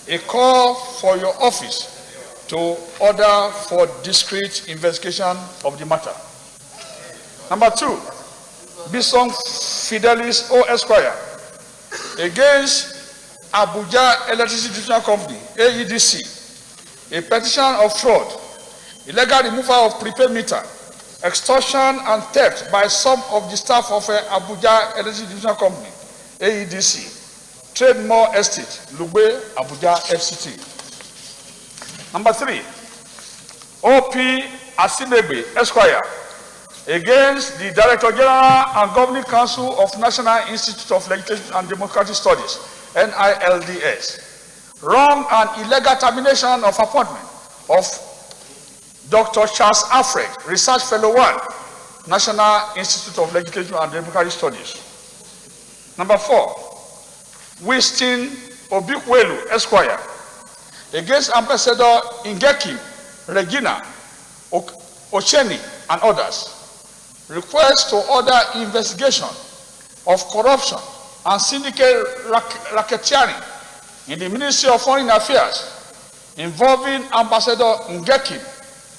a call for your office to order for discreet investigation of the matter. Number 2, Bison Fidelis O. Esquire against Abuja Electricity Distribution Company, AEDC, a petition of fraud, illegal removal of prepaid meter, extortion and theft by some of the staff of Abuja Electricity Distribution Company, AEDC, Trademore Estate, Lugbe, Abuja, FCT. Number 3, OP Asinegbe, Esquire, against the Director General and Governing Council of National Institute of Legislative and Democratic Studies, NILDS, wrong and illegal termination of appointment of Dr. Charles Alfred, Research Fellow 1, National Institute of Legislative and Democratic Studies. Number 4, Winston Obikwelu, Esquire, against Ambassador Ingeki, Regina, Ocheni, and others. Request to order investigation of corruption and syndicate racketeering in the Ministry of Foreign Affairs involving Ambassador Ingeki,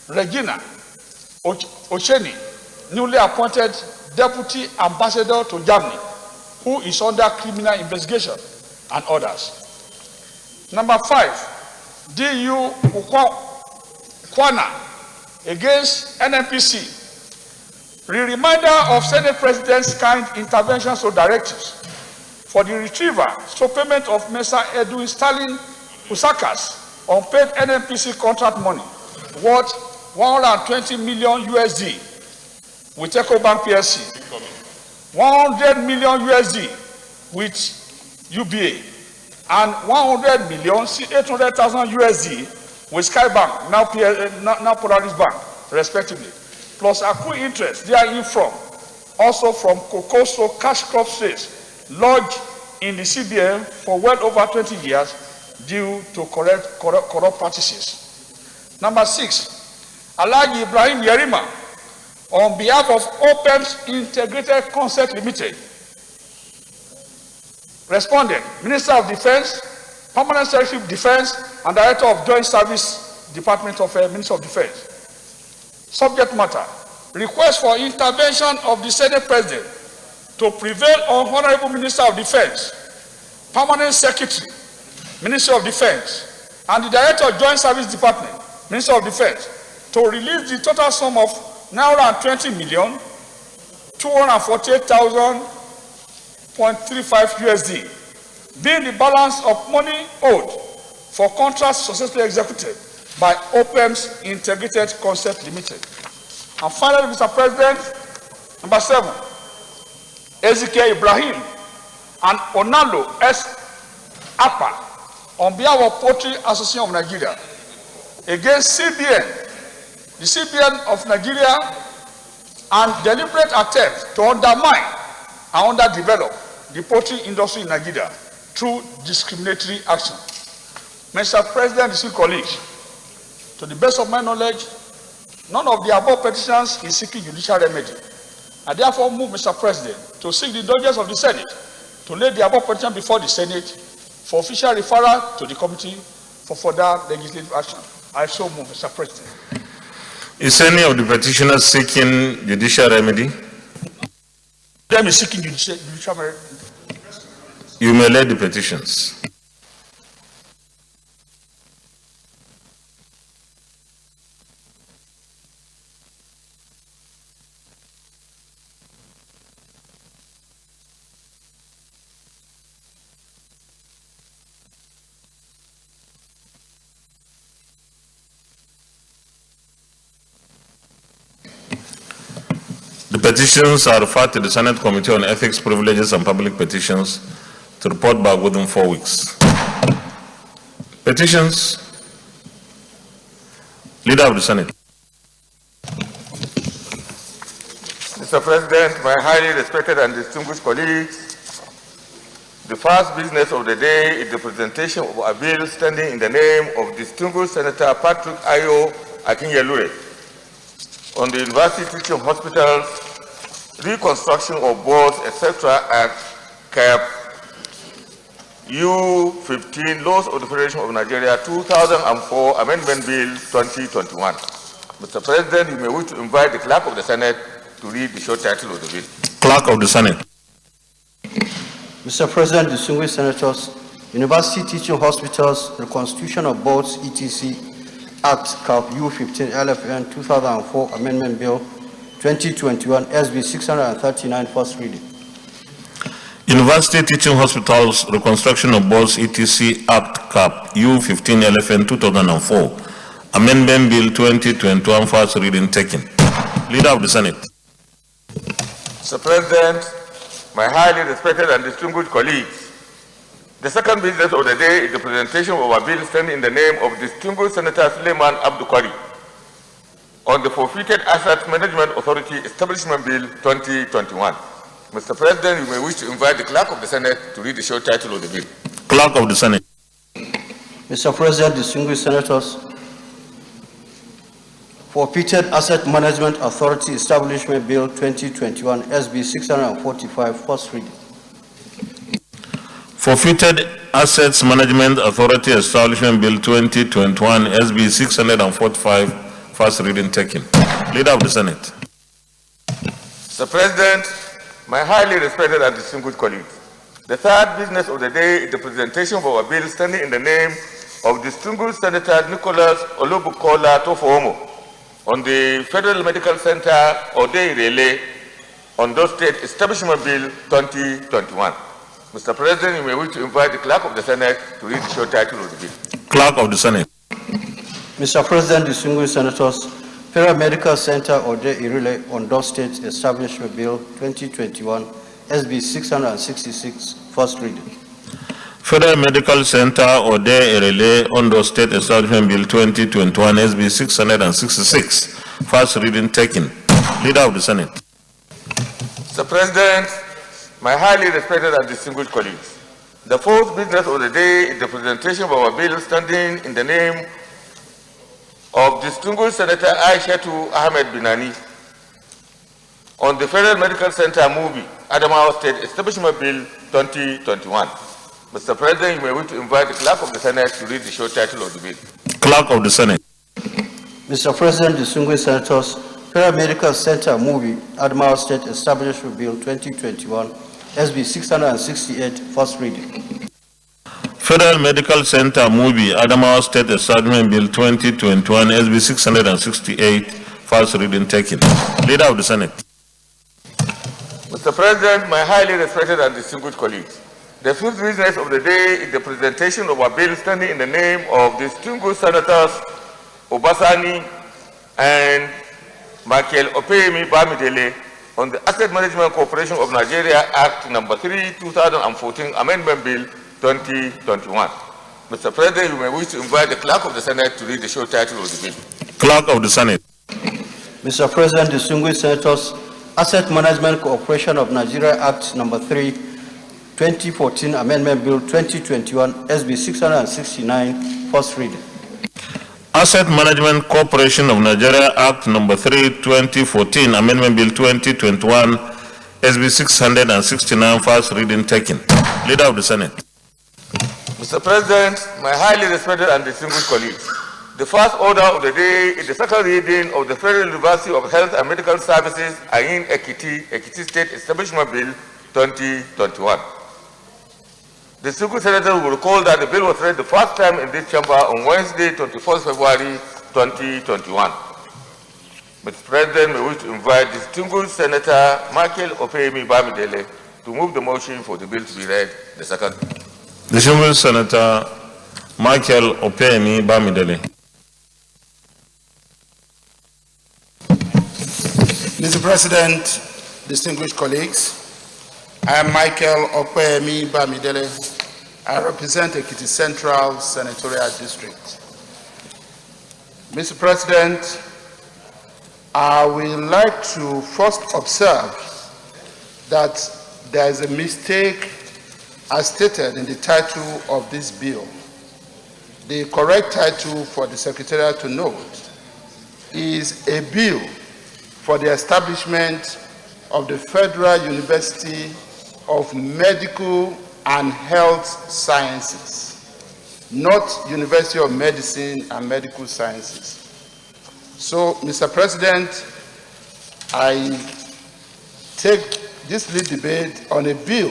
Regina, Ocheni, newly appointed Deputy Ambassador to Germany, who is under criminal investigation, and others. Number 5, D.U. Kwana against NNPC. Reminder of Senate President's kind interventions or directives for the retrieval, so payment of Mr. Edwin Stalin Usakas unpaid NNPC contract money worth 120 million USD with EcoBank PLC, 100 million USD with UBA, and 100 million 800,000 USD with Skybank, now Polaris Bank, respectively, plus accrued interest therein from, also from Cocoso cash crop sales lodged in the CBN for well over 20 years due to corrupt practices. Number 6, Alhaji Ibrahim Yerima, on behalf of OPEM's Integrated Concept Limited, responded, Minister of Defense, Permanent Secretary of Defense, and Director of Joint Service Department of Ministry of Defense. Subject matter, request for intervention of the Senate President to prevail on Honorable Minister of Defense, Permanent Secretary, Ministry of Defense, and the Director of Joint Service Department, Ministry of Defense, to release the total sum of Naira 20 million 248,000.35 USD, being the balance of money owed for contracts successfully executed by OPEM's Integrated Concept Limited. And finally, Mr. President, number 7, Ezekiel Ibrahim and Onalo S. Apa, on behalf of Poultry Association of Nigeria, against CBN, the CBN of Nigeria, and deliberate attempt to undermine and underdevelop the poultry industry in Nigeria through discriminatory action. Mr. President, esteemed colleagues, to the best of my knowledge, none of the above petitions is seeking judicial remedy. I therefore move, Mr. President, to seek the indulgence of the Senate to lay the above petition before the Senate for official referral to the committee for further legislative action. I so move, Mr. President. Is any of the petitioners seeking judicial remedy? Them is seeking judicial remedy. You may lay the petitions. The petitions are referred to the Senate Committee on Ethics, Privileges and Public Petitions to report back within 4 weeks. Petitions. Leader of the Senate. Mr. President, my highly respected and distinguished colleagues, the first business of the day is the presentation of a bill standing in the name of distinguished Senator Patrick Ayo Akinyelure on the University Teaching Hospitals, reconstruction of boards, etc. at CAP U15 Laws of the Federation of Nigeria 2004 Amendment Bill 2021. Mr. President, you may wish to invite the Clerk of the Senate to read the short title of the bill. Clerk of the Senate. Mr. President, distinguished senators, University Teaching Hospitals, Reconstitution of Boards, etc. Act Cap U15 LFN 2004 Amendment Bill 2021 SB 639 first reading. University Teaching Hospitals Reconstruction of Boards etc. Act Cap U15 LFN 2004 Amendment Bill 2021 first reading taken. Leader of the Senate. Mr. President, my highly respected and distinguished colleagues, the second business of the day is the presentation of a bill standing in the name of distinguished Senator Suleiman Abdukari on the Forfeited Assets Management Authority Establishment Bill 2021. Mr. President, you may wish to invite the Clerk of the Senate to read the short title of the bill. Clerk of the Senate. Mr. President, distinguished senators, Forfeited Asset Management Authority Establishment Bill 2021 SB 645 first reading. Forfeited Assets Management Authority Establishment Bill 2021 SB 645 first reading taken. Leader of the Senate. Mr. President, my highly respected and distinguished colleagues, the third business of the day is the presentation of our bill standing in the name of distinguished Senator Nicholas Olubukola Tofomo on the Federal Medical Center Ode Irele Ondo State Establishment Bill 2021. Mr. President, you may wish to invite the Clerk of the Senate to read the short title of the bill. Clerk of the Senate. Mr. President, distinguished senators, Federal Medical Center Ode Irele Ondo State Establishment Bill 2021 SB 666 first reading. Federal Medical Center Ode Irele Ondo State Establishment Bill 2021 SB 666 first reading taken. Leader of the Senate. Mr. President, my highly respected and distinguished colleagues, the fourth business of the day is the presentation of our bill standing in the name of distinguished Senator Aishatu Ahmed Binani on the Federal Medical Center movie, Adamawa State Establishment Bill 2021. Mr. President, you may wish to invite the Clerk of the Senate to read the short title of the bill. Clerk of the Senate. Mr. President, distinguished senators, Federal Medical Center movie, Adamawa State Establishment Bill 2021 SB 668 first reading. Federal Medical Center movie, Adamawa State Establishment Bill 2021 SB 668 first reading taken. Leader of the Senate. Mr. President, my highly respected and distinguished colleagues, the fifth business of the day is the presentation of a bill standing in the name of distinguished Senators Obasani and Michael Opeyemi Bamidele on the Asset Management Corporation of Nigeria Act No. 3, 2014 Amendment Bill 2021. Mr. President, you may wish to invite the Clerk of the Senate to read the short title of the bill. Clerk of the Senate. Mr. President, distinguished senators, Asset Management Corporation of Nigeria Act No. 3, 2014 Amendment Bill 2021 SB 669 first reading. Asset Management Corporation of Nigeria Act No. 3, 2014 Amendment Bill 2021 SB 669 first reading taken. Leader of the Senate. Mr. President, my highly respected and distinguished colleagues, the first order of the day is the second reading of the Federal University of Health and Medical Services Ayin Ekiti State Establishment Bill 2021. The Distinguished Senator will recall that the bill was read the first time in this chamber on Wednesday, 24th February 2021. Mr. President, we wish to invite Distinguished Senator Michael Opeyemi Bamidele to move the motion for the bill to be read the second. Distinguished Senator Michael Opeyemi Bamidele. Mr. President, distinguished colleagues, I am Michael Opeyemi Bamidele. I represent Ekiti Central Senatorial District. Mr. President, I would like to first observe that there is a mistake as stated in the title of this bill. The correct title for the Secretariat to note is a bill for the establishment of the Federal University of Medical and Health Sciences, not University of Medicine and Medical Sciences. So, Mr. President, I take this lead debate on a bill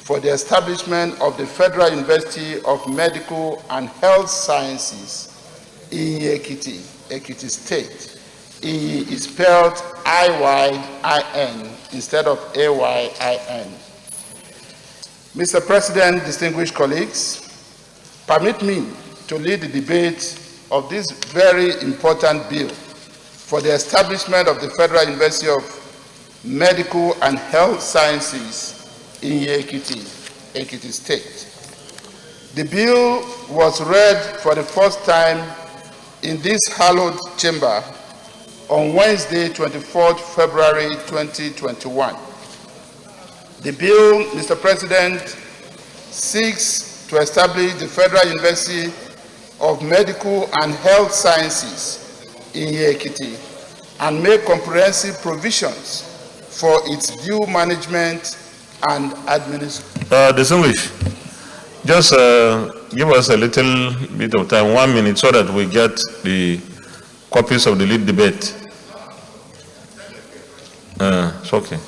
for the establishment of the Federal University of Medical and Health Sciences in Ekiti, Ekiti State. Iyi is spelled I-Y-I-N instead of A-Y-I-N. Mr. President, distinguished colleagues, permit me to lead the debate of this very important bill for the establishment of the Federal University of Medical and Health Sciences in Ekiti, Ekiti State. The bill was read for the first time in this hallowed chamber on Wednesday, 24th February 2021. The bill, Mr. President, seeks to establish the Federal University of Medical and Health Sciences in Ekiti and make comprehensive provisions for its due management and administration. Distinguished, just give us a little bit of time, 1 minute, so that we get the copies of the lead debate. It's okay.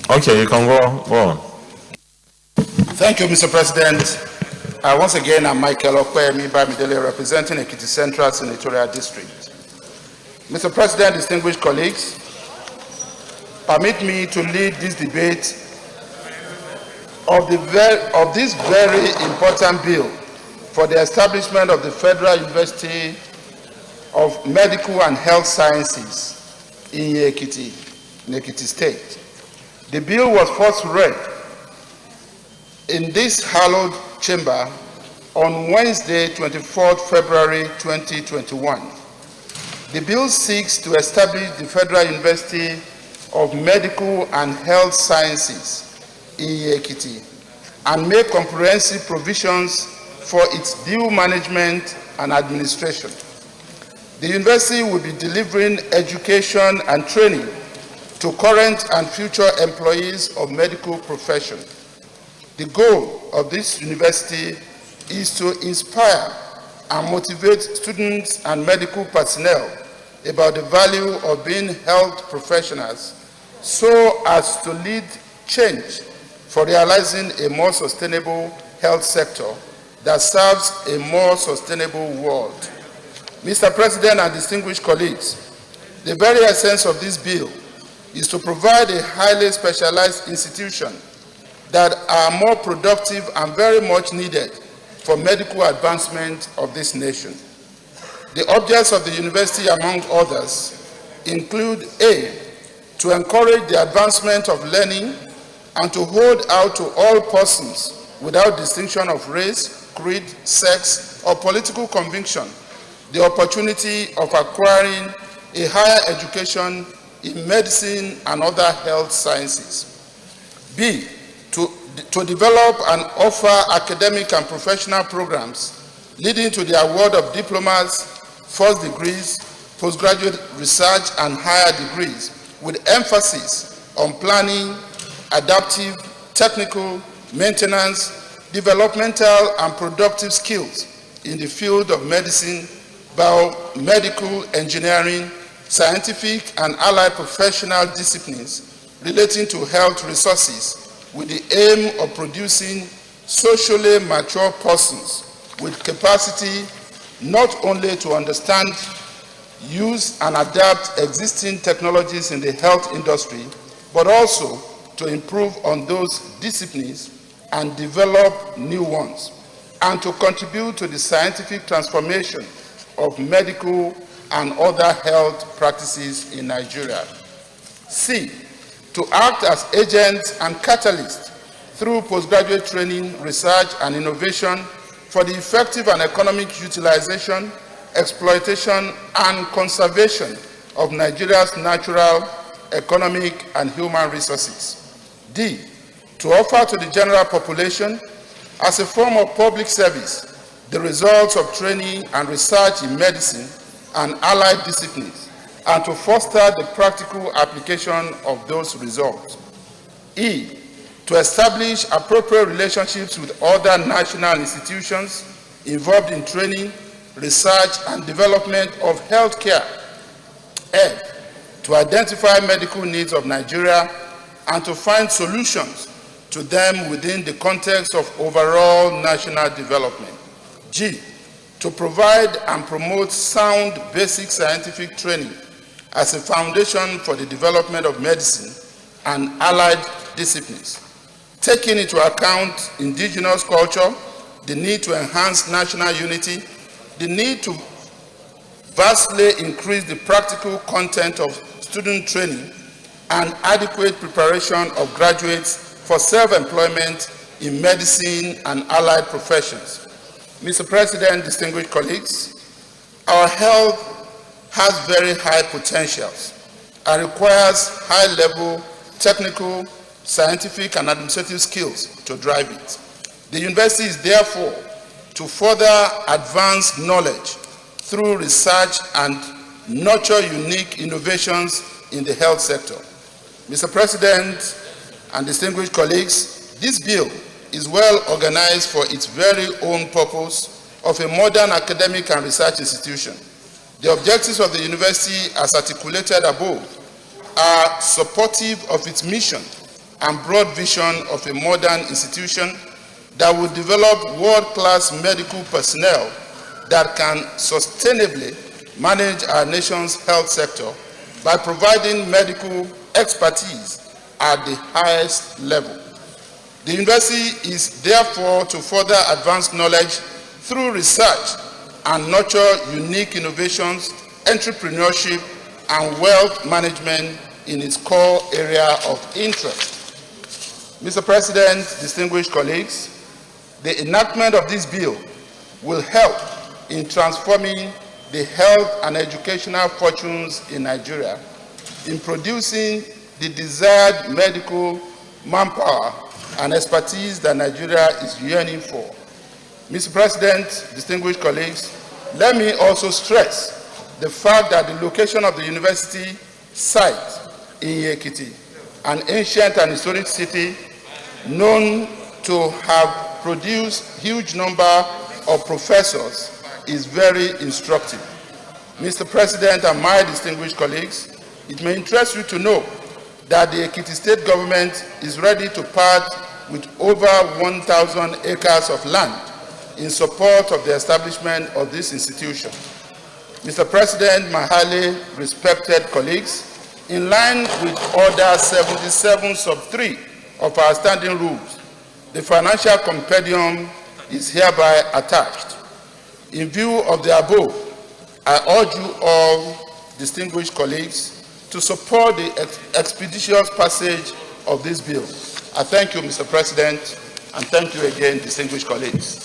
Okay, you can go on. Thank you, Mr. President. Once again, I'm Michael Okwemi Bamidele, representing Ekiti Central Senatorial District. Mr. President, distinguished colleagues, permit me to lead this debate of this very important bill for the establishment of the Federal University of Medical and Health Sciences in Ekiti State. The bill was first read in this hallowed chamber on Wednesday, 24th February 2021. The bill seeks to establish the Federal University of Medical and Health Sciences in Ekiti and make comprehensive provisions for its due management and administration. The university will be delivering education and training to current and future employees of medical profession. The goal of this university is to inspire and motivate students and medical personnel about the value of being health professionals so as to lead change for realizing a more sustainable health sector that serves a more sustainable world. Mr. President and distinguished colleagues, the very essence of this bill is to provide a highly specialized institution that are more productive and very much needed for medical advancement of this nation. The objects of the university, among others, include A, to encourage the advancement of learning and to hold out to all persons without distinction of race, creed, sex, or political conviction the opportunity of acquiring a higher education in medicine and other health sciences. B, to develop and offer academic and professional programs leading to the award of diplomas, first degrees, postgraduate research, and higher degrees, with emphasis on planning, adaptive, technical, maintenance, developmental, and productive skills in the field of medicine, biomedical engineering, scientific and allied professional disciplines relating to health resources, with the aim of producing socially mature persons with capacity not only to understand, use, and adapt existing technologies in the health industry, but also to improve on those disciplines and develop new ones, and to contribute to the scientific transformation of medical and other health practices in Nigeria. C, to act as agents and catalysts through postgraduate training, research, and innovation for the effective and economic utilization, exploitation, and conservation of Nigeria's natural, economic, and human resources. D, to offer to the general population, as a form of public service, the results of training and research in medicine and allied disciplines, and to foster the practical application of those results. E, to establish appropriate relationships with other national institutions involved in training, research, and development of healthcare. F, to identify medical needs of Nigeria and to find solutions to them within the context of overall national development. G, to provide and promote sound basic scientific training as a foundation for the development of medicine and allied disciplines, taking into account indigenous culture, the need to enhance national unity, the need to vastly increase the practical content of student training, and adequate preparation of graduates for self-employment in medicine and allied professions. Mr. President, distinguished colleagues, our health has very high potentials and requires high-level technical, scientific, and administrative skills to drive it. The university is therefore to further advance knowledge through research and nurture unique innovations in the health sector. Mr. President and distinguished colleagues, this bill is well organized for its very own purpose of a modern academic and research institution. The objectives of the university, as articulated above, are supportive of its mission and broad vision of a modern institution that will develop world-class medical personnel that can sustainably manage our nation's health sector by providing medical expertise at the highest level. The university is therefore to further advance knowledge through research and nurture unique innovations, entrepreneurship, and wealth management in its core area of interest. Mr. President, distinguished colleagues, the enactment of this bill will help in transforming the health and educational fortunes in Nigeria, in producing the desired medical manpower and expertise that Nigeria is yearning for. Mr. President, distinguished colleagues, let me also stress the fact that the location of the university site in Ekiti, an ancient and historic city known to have produced huge number of professors, is very instructive. Mr. President and my distinguished colleagues, it may interest you to know that the Ekiti State government is ready to part with over 1,000 acres of land in support of the establishment of this institution. Mr. President, my highly respected colleagues, in line with Order 77 sub 3 of our standing rules, the financial compendium is hereby attached. In view of the above, I urge you all, distinguished colleagues, to support the expeditious passage of this bill. I thank you, Mr. President, and thank you again, distinguished colleagues.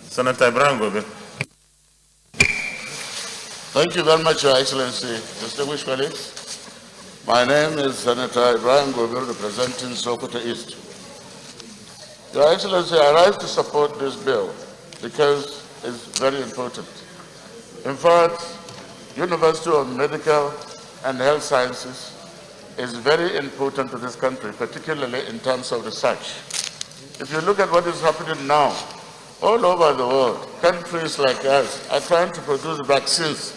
Senator Ibrahim Gobe. Thank you very much, Your Excellency, distinguished colleagues. My name is Senator Ibrahim Gobe, representing Sokoto East. Your Excellency, I rise to support this bill because it's very important. In fact, University of Medical and Health Sciences is very important to this country, particularly in terms of research. If you look at what is happening now, all over the world, countries like us are trying to produce vaccines,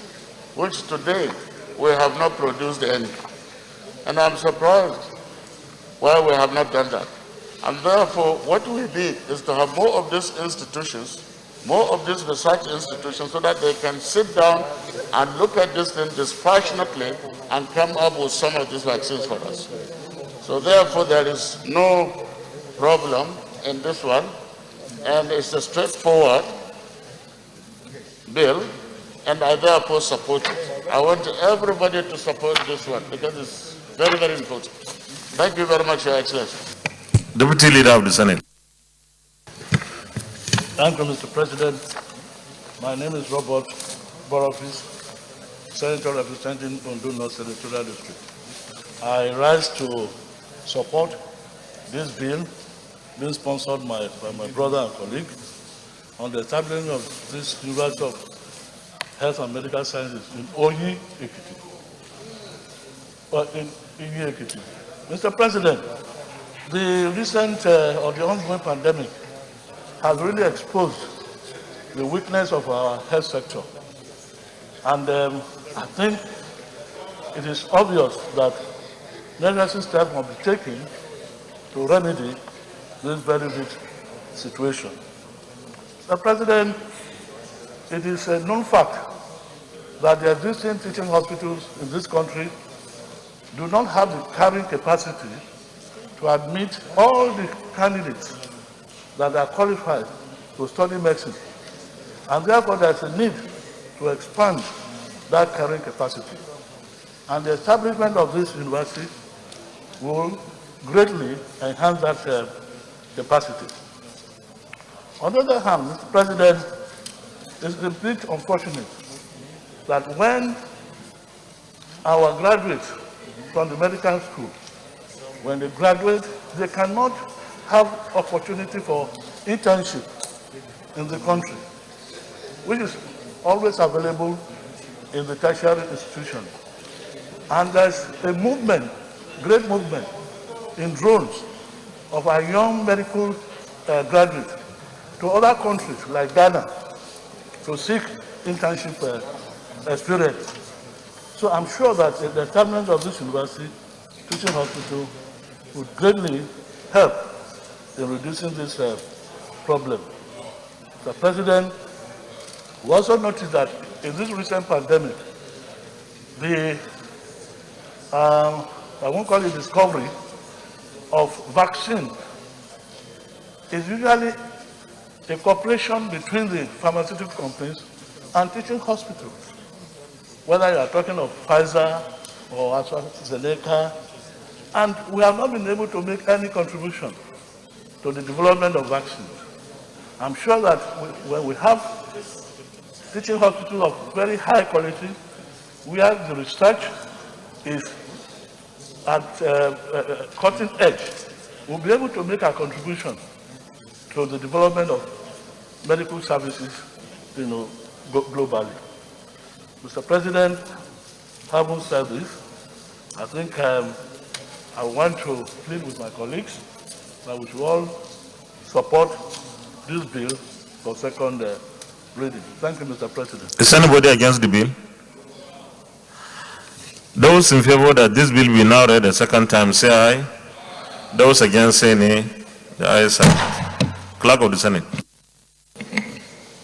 which today we have not produced any. And I'm surprised why we have not done that. And therefore, what we need is to have more of these institutions, more of these research institutions, so that they can sit down and look at this thing dispassionately and come up with some of these vaccines for us. So therefore, there is no problem in this one, and it's a straightforward bill, and I therefore support it. I want everybody to support this one because it's very, very important. Thank you very much, Your Excellency. Deputy Leader of the Senate. Thank you, Mr. President. My name is Robert Borofis, Senator representing Ondo North Senatorial District. I rise to support this bill being sponsored by my brother and colleague on the establishment of this University of Health and Medical Sciences in Oyi, Ekiti. In Ekiti. Mr. President, the recent or the ongoing pandemic has really exposed the weakness of our health sector. And I think it is obvious that necessary steps must be taken to remedy this very big situation. Mr. President, it is a known fact that the existing teaching hospitals in this country do not have the carrying capacity to admit all the candidates that are qualified to study medicine. And therefore, there's a need to expand that carrying capacity. And the establishment of this university will greatly enhance that capacity. On the other hand, Mr. President, it's a bit unfortunate that when our graduates from the medical school, when they graduate, they cannot have opportunity for internship in the country, which is always available in the tertiary institution. And there's a movement, great movement, in drones of our young medical graduates to other countries like Ghana to seek internship experience. So I'm sure that the establishment of this university teaching hospital would greatly help in reducing this problem. Mr. President, we also noticed that in this recent pandemic, the, I won't call it discovery, of vaccine is usually a cooperation between the pharmaceutical companies and teaching hospitals. Whether you are talking of Pfizer or AstraZeneca, and we have not been able to make any contribution to the development of vaccines. I'm sure that when we have teaching hospitals of very high quality, where the research is at cutting edge, we'll be able to make a contribution to the development of medical services, globally. Mr. President, having said this, I think I want to plead with my colleagues that we should all support this bill for second reading. Thank you, Mr. President. Is anybody against the bill? Those in favor that this bill be now read a second time, say aye. Those against, say nay. The ayes have it. Clerk of the Senate.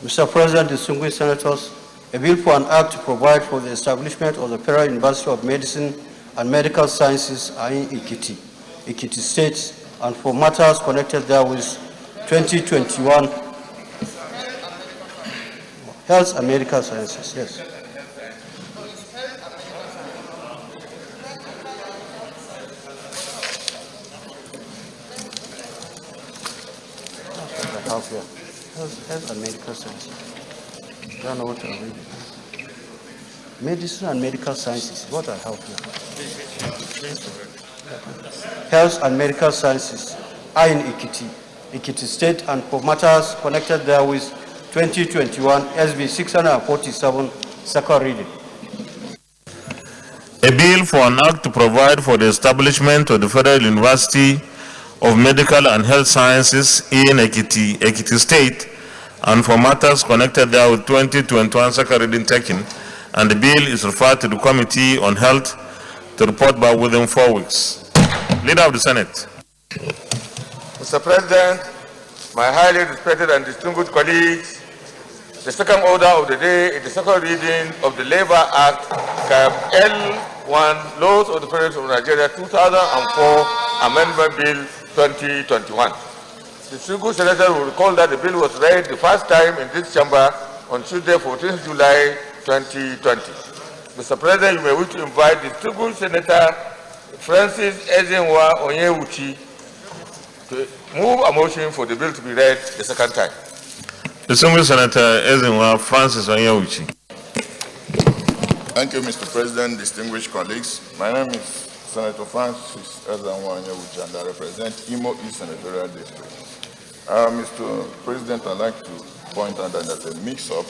Mr. President, distinguished senators, a bill for an act to provide for the establishment of the Federal University of Medicine and Medical Sciences in Ekiti State, and for matters connected therewith, 2021 Health and Medical Sciences, yes. Health and Medical Sciences. I don't know what I'm reading. Medicine and Medical Sciences. What I help you? Health and Medical Sciences are in Ekiti State, and for matters connected therewith, 2021 SB 647, second reading. A bill for an act to provide for the establishment of the Federal University of Medical and Health Sciences in Ekiti State, and for matters connected there with 2021 second reading taken, and the bill is referred to the Committee on Health to report back within 4 weeks. Leader of the Senate. Mr. President, my highly respected and distinguished colleagues, the second order of the day is the second reading of the Labor Act, L1, Laws of the Federation of Nigeria 2004, Amendment Bill 2021. The single senator will recall that the bill was read the first time in this chamber on Tuesday, 14th July 2020. Mr. President, you may wish to invite the single senator Francis Ezenwa Onyewuchi to move a motion for the bill to be read the second time. Distinguished Senator Ezenwa Francis Onyewuchi. Thank you, Mr. President, distinguished colleagues. My name is Senator Francis Ezenwa Onyewuchi, and I represent Imo East Senatorial District. Mr. President, I'd like to point out that there's a mix-up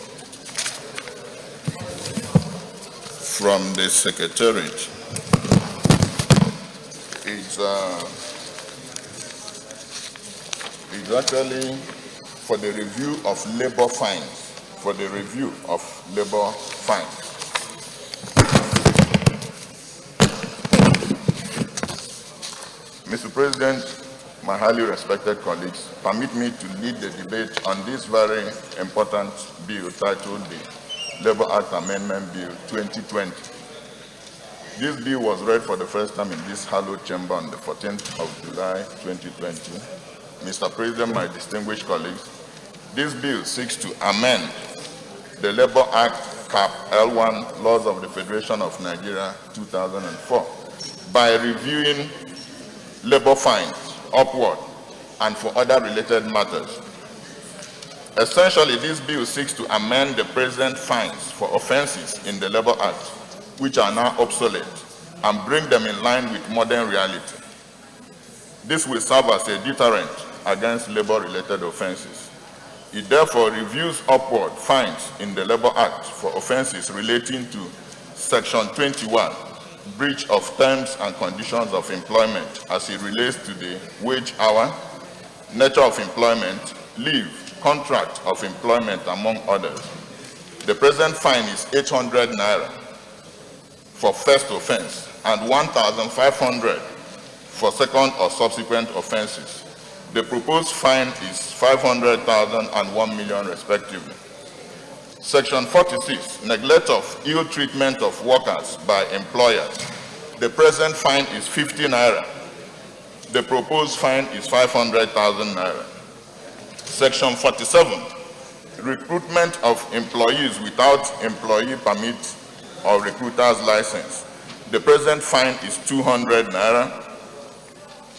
from the Secretariat. It's actually for the review of labor fines. For the review of labor fines. Mr. President, my highly respected colleagues, permit me to lead the debate on this very important bill titled the Labor Act Amendment Bill 2020. This bill was read for the first time in this hallowed chamber on the 14th of July 2020. Mr. President, my distinguished colleagues, this bill seeks to amend the Labor Act Cap L1 Laws of the Federation of Nigeria 2004 by reviewing labor fines upward and for other related matters. Essentially, this bill seeks to amend the present fines for offenses in the Labor Act, which are now obsolete, and bring them in line with modern reality. This will serve as a deterrent against labor-related offenses. It therefore reviews upward fines in the Labor Act for offenses relating to Section 21, breach of terms and conditions of employment as it relates to the wage hour, nature of employment, leave, contract of employment, among others. The present fine is 800 naira for first offense and 1,500 for second or subsequent offenses. The proposed fine is 500,000 and 1 million respectively. Section 46, neglect of ill treatment of workers by employers. The present fine is 50 naira. The proposed fine is 500,000 naira. Section 47, recruitment of employees without employee permit or recruiter's license. The present fine is 200 naira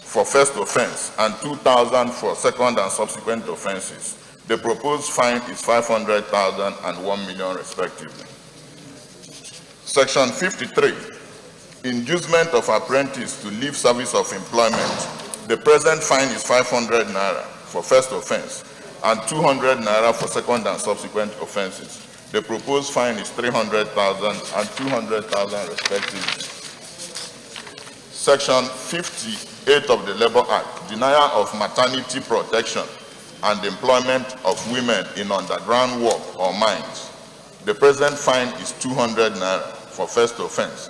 for first offense and 2,000 for second and subsequent offenses. The proposed fine is 500,000 and 1 million respectively. Section 53, inducement of apprentice to leave service of employment. The present fine is 500 naira for first offense and 200 naira for second and subsequent offenses. The proposed fine is 300,000 and 200,000 respectively. Section 58 of the Labor Act, denial of maternity protection and employment of women in underground work or mines. The present fine is 200 naira for first offense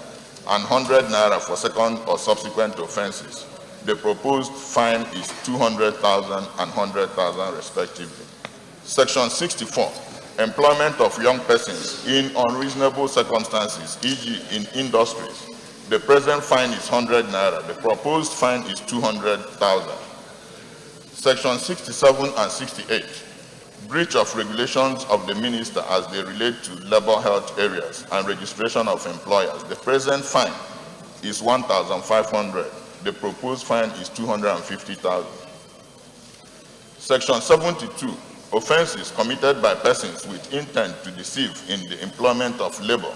and 100 naira for second or subsequent offenses. The proposed fine is 200,000 and 100,000 respectively. Section 64, employment of young persons in unreasonable circumstances, e.g. in industries. The present fine is 100 naira. The proposed fine is 200,000. Section 67 and 68, breach of regulations of the minister as they relate to labor health areas and registration of employers. The present fine is 1,500. The proposed fine is 250,000. Section 72, offenses committed by persons with intent to deceive in the employment of labor.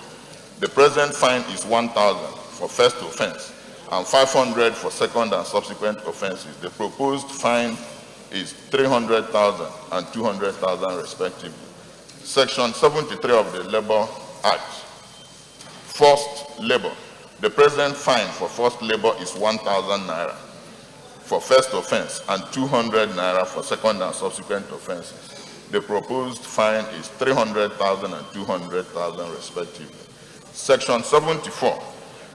The present fine is 1,000 for first offense and 500 for second and subsequent offenses. The proposed fine is 300,000 and 200,000 respectively. Section 73 of the Labor Act, forced labor. The present fine for forced labor is 1,000 naira for first offense and 200 naira for second and subsequent offenses. The proposed fine is 300,000 and 200,000 respectively. Section 74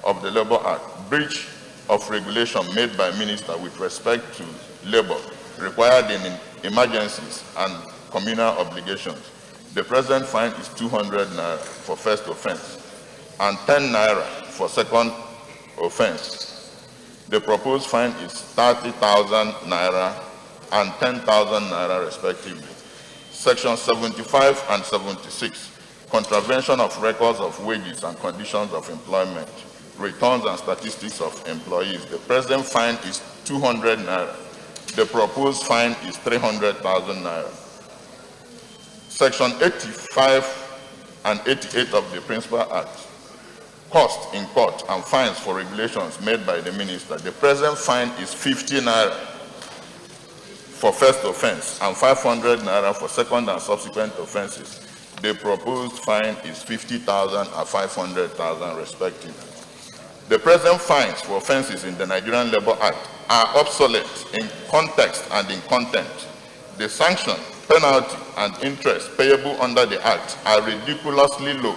of the Labor Act, breach of regulation made by minister with respect to labor required in emergencies and communal obligations. The present fine is 200 naira for first offense and 10 naira for second offense. The proposed fine is 30,000 naira and 10,000 naira respectively. Section 75 and 76, contravention of records of wages and conditions of employment, returns and statistics of employees. The present fine is 200 naira. The proposed fine is 300,000 naira. Section 85 and 88 of the Principal Act, cost in court and fines for regulations made by the minister. The present fine is 50 naira for first offense and 500 naira for second and subsequent offenses. The proposed fine is 50,000 and 500,000 respectively. The present fines for offenses in the Nigerian Labour Act are obsolete in context and in content. The sanction, penalty, and interest payable under the Act are ridiculously low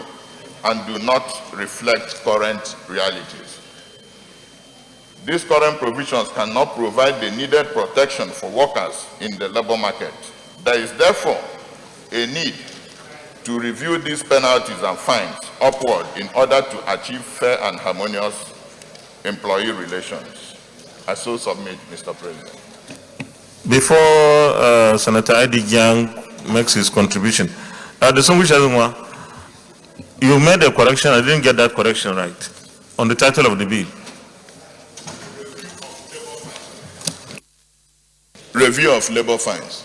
and do not reflect current realities. These current provisions cannot provide the needed protection for workers in the labor market. There is therefore a need to review these penalties and fines upward in order to achieve fair and harmonious employee relations. I so submit, Mr. President. Before Senator Adi Gyang makes his contribution, distinguished Azumwa, you made a correction. I didn't get that correction right on the title of the bill. Review of labor fines.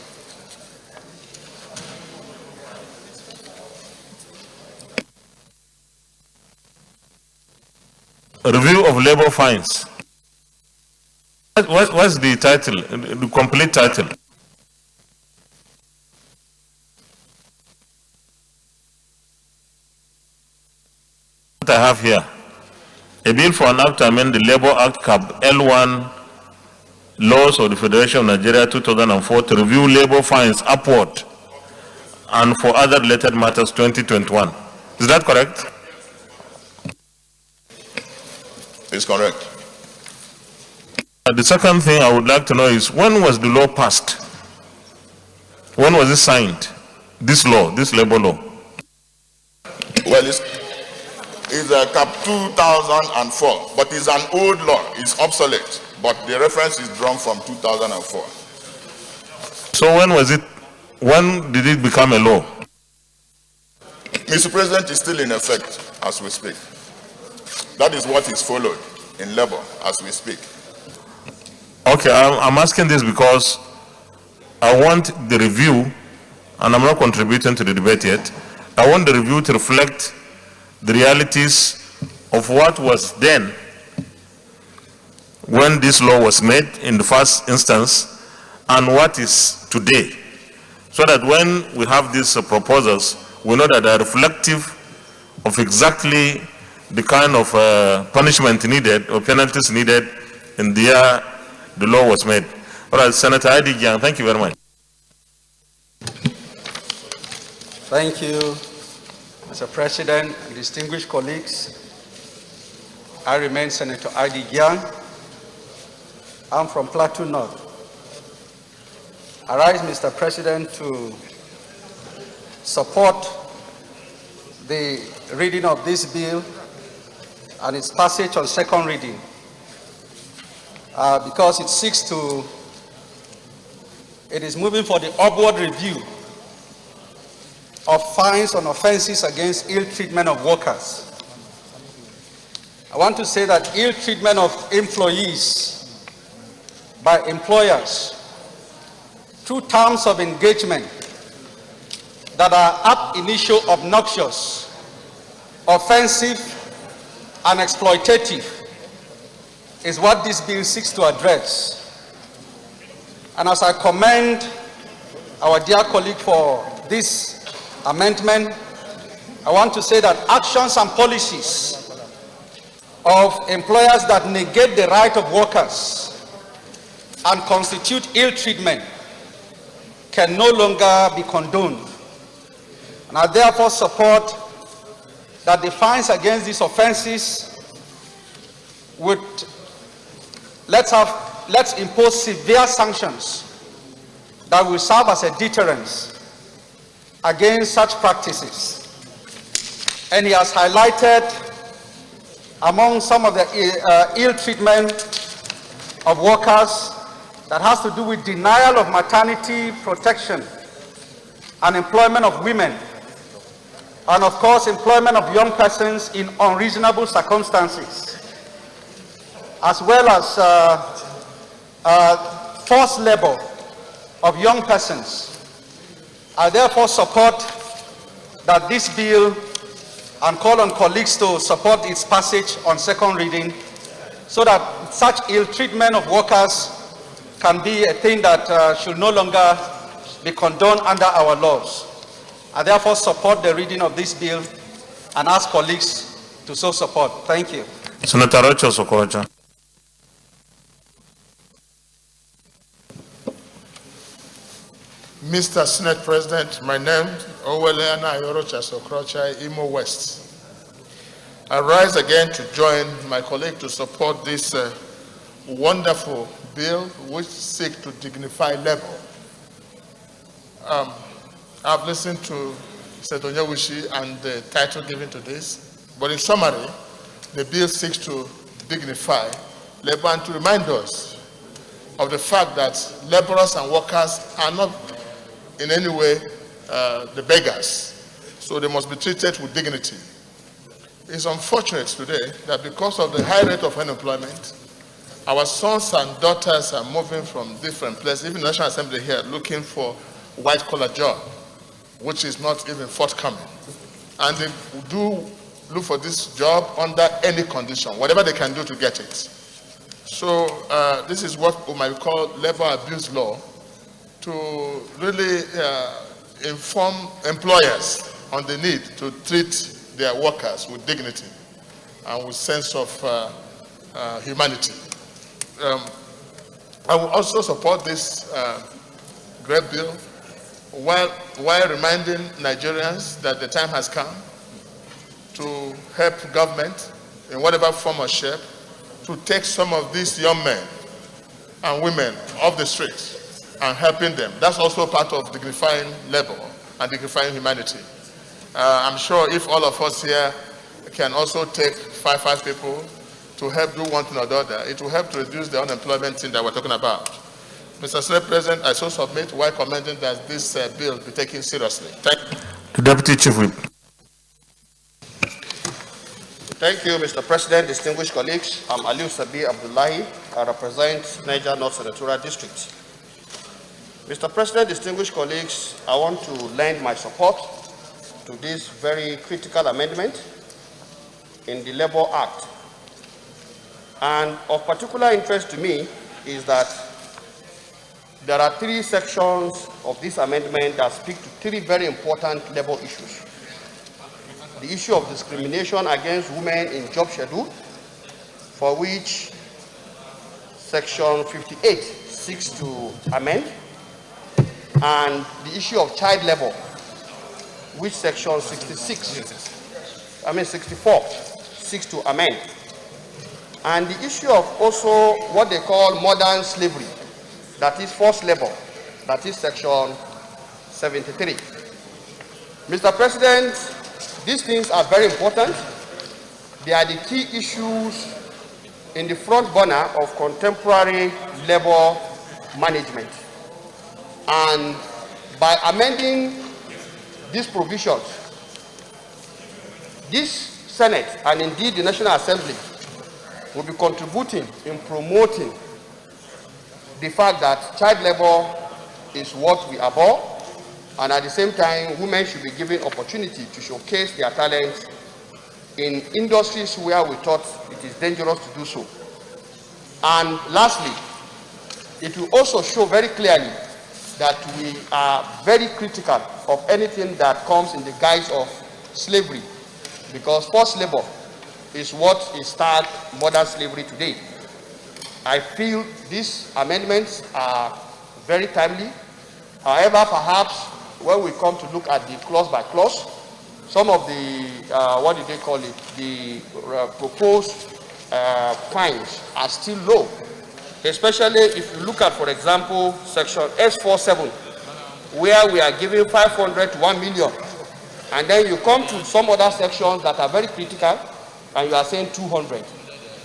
Review of labor fines. What's the title, the complete title? What I have here, a bill for an act to amend the Labor Act Cap L1 Laws of the Federation of Nigeria 2004 to review labor fines upward and for other related matters 2021. Is that correct? It's correct. The second thing I would like to know is, when was the law passed? When was it signed? This law, this labor law? Well, it's a Cap 2004, but it's an old law. It's obsolete, but the reference is drawn from 2004. So when was it? When did it become a law? Mr. President, is still in effect as we speak. That is what is followed in labor as we speak. Okay, I'm asking this because I want the review, and I'm not contributing to the debate yet. I want the review to reflect the realities of what was then when this law was made in the first instance and what is today, so that when we have these proposals, we know that they are reflective of exactly the kind of punishment needed or penalties needed in the year the law was made. All right, Senator Adi Gyang, thank you very much. Thank you, Mr. President, distinguished colleagues. I remain Senator Adi Gyang. I'm from Plateau North. I rise, Mr. President, to support the reading of this bill and its passage on second reading because it is moving for the upward review of fines on offenses against ill treatment of workers. I want to say that ill treatment of employees by employers through terms of engagement that are ab initio obnoxious, offensive, and exploitative is what this bill seeks to address. And as I commend our dear colleague for this amendment, I want to say that actions and policies of employers that negate the right of workers and constitute ill treatment can no longer be condoned. And I therefore support that the fines against these offenses would let's impose severe sanctions that will serve as a deterrence against such practices. And he has highlighted among some of the ill treatment of workers that has to do with denial of maternity protection and employment of women, and of course employment of young persons in unreasonable circumstances, as well as forced labor of young persons. I therefore support that this bill and call on colleagues to support its passage on second reading so that such ill treatment of workers can be a thing that should no longer be condoned under our laws. I therefore support the reading of this bill and ask colleagues to so support. Thank you. Senator Rocha Sokorocha. Mr. Senate President, my name is Oweleana Ayorocha Sokrocha, Imo West. I rise again to join my colleague to support this wonderful bill which seeks to dignify labor. I've listened to Senator Nyawishi and the title given to this, but in summary, the bill seeks to dignify labor and to remind us of the fact that laborers and workers are not in any way the beggars, so they must be treated with dignity. It's unfortunate today that because of the high rate of unemployment, our sons and daughters are moving from different places, even the National Assembly here, looking for white-collar job, which is not even forthcoming. And they do look for this job under any condition, whatever they can do to get it. So this is what we might call labor abuse law, to really inform employers on the need to treat their workers with dignity and with sense of humanity. I will also support this great bill while reminding Nigerians that the time has come to help government in whatever form or shape to take some of these young men and women off the streets and helping them. That's also part of dignifying labor and dignifying humanity. I'm sure if all of us here can also take five people to help do one thing or the other, it will help to reduce the unemployment thing that we're talking about. Mr. Senate President, I so submit while commending that this bill be taken seriously. Thank you. The Deputy Chief Whip. Thank you, Mr. President, distinguished colleagues. I'm Aliu Sabi Abdullahi. I represent Niger North Senatorial District. Mr. President, distinguished colleagues, I want to lend my support to this very critical amendment in the Labour Act. And of particular interest to me is that there are three sections of this amendment that speak to three very important labor issues. The issue of discrimination against women in job schedule, for which section 58 seeks to amend, and the issue of child labor, which section 64 seeks to amend, and the issue of also what they call modern slavery, that is forced labor, that is section 73. Mr. President, these things are very important. They are the key issues in the front burner of contemporary labor management. And by amending these provisions, this Senate and indeed the National Assembly will be contributing in promoting the fact that child labor is what we abhor, and at the same time, women should be given opportunity to showcase their talents in industries where we thought it is dangerous to do so. And lastly, it will also show very clearly that we are very critical of anything that comes in the guise of slavery, because forced labor is what is styled modern slavery today. I feel these amendments are very timely. However, perhaps when we come to look at the clause by clause, some of the, what do they call it, the proposed fines are still low. Especially if you look at, for example, section S47, where we are giving 500 to 1 million. And then you come to some other sections that are very critical, and you are saying 200.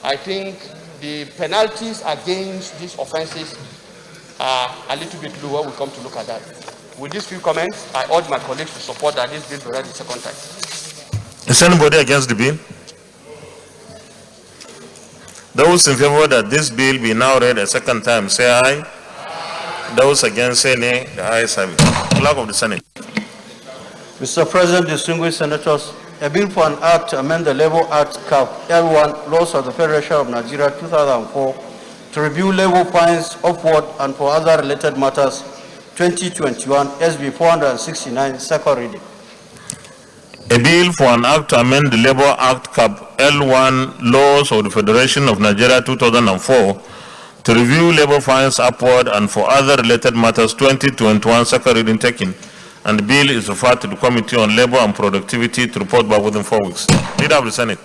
I think the penalties against these offenses are a little bit lower. We come to look at that. With these few comments, I urge my colleagues to support that this bill be read the second time. Is anybody against the bill? Those in favor that this bill be now read a second time, say aye. Those against, say nay. The ayes have it. Clerk of the Senate. Mr. President, distinguished senators, a bill for an act to amend the Labour Act Cap L1 laws of the Federation of Nigeria 2004 to review labor fines upward and for other related matters 2021 SB 469 second reading. A bill for an act to amend the Labour Act Cap L1 laws of the Federation of Nigeria 2004 to review labor fines upward and for other related matters 2021 second reading taken, and the bill is referred to the Committee on Labor and Productivity to report back within 4 weeks. Leader of the Senate.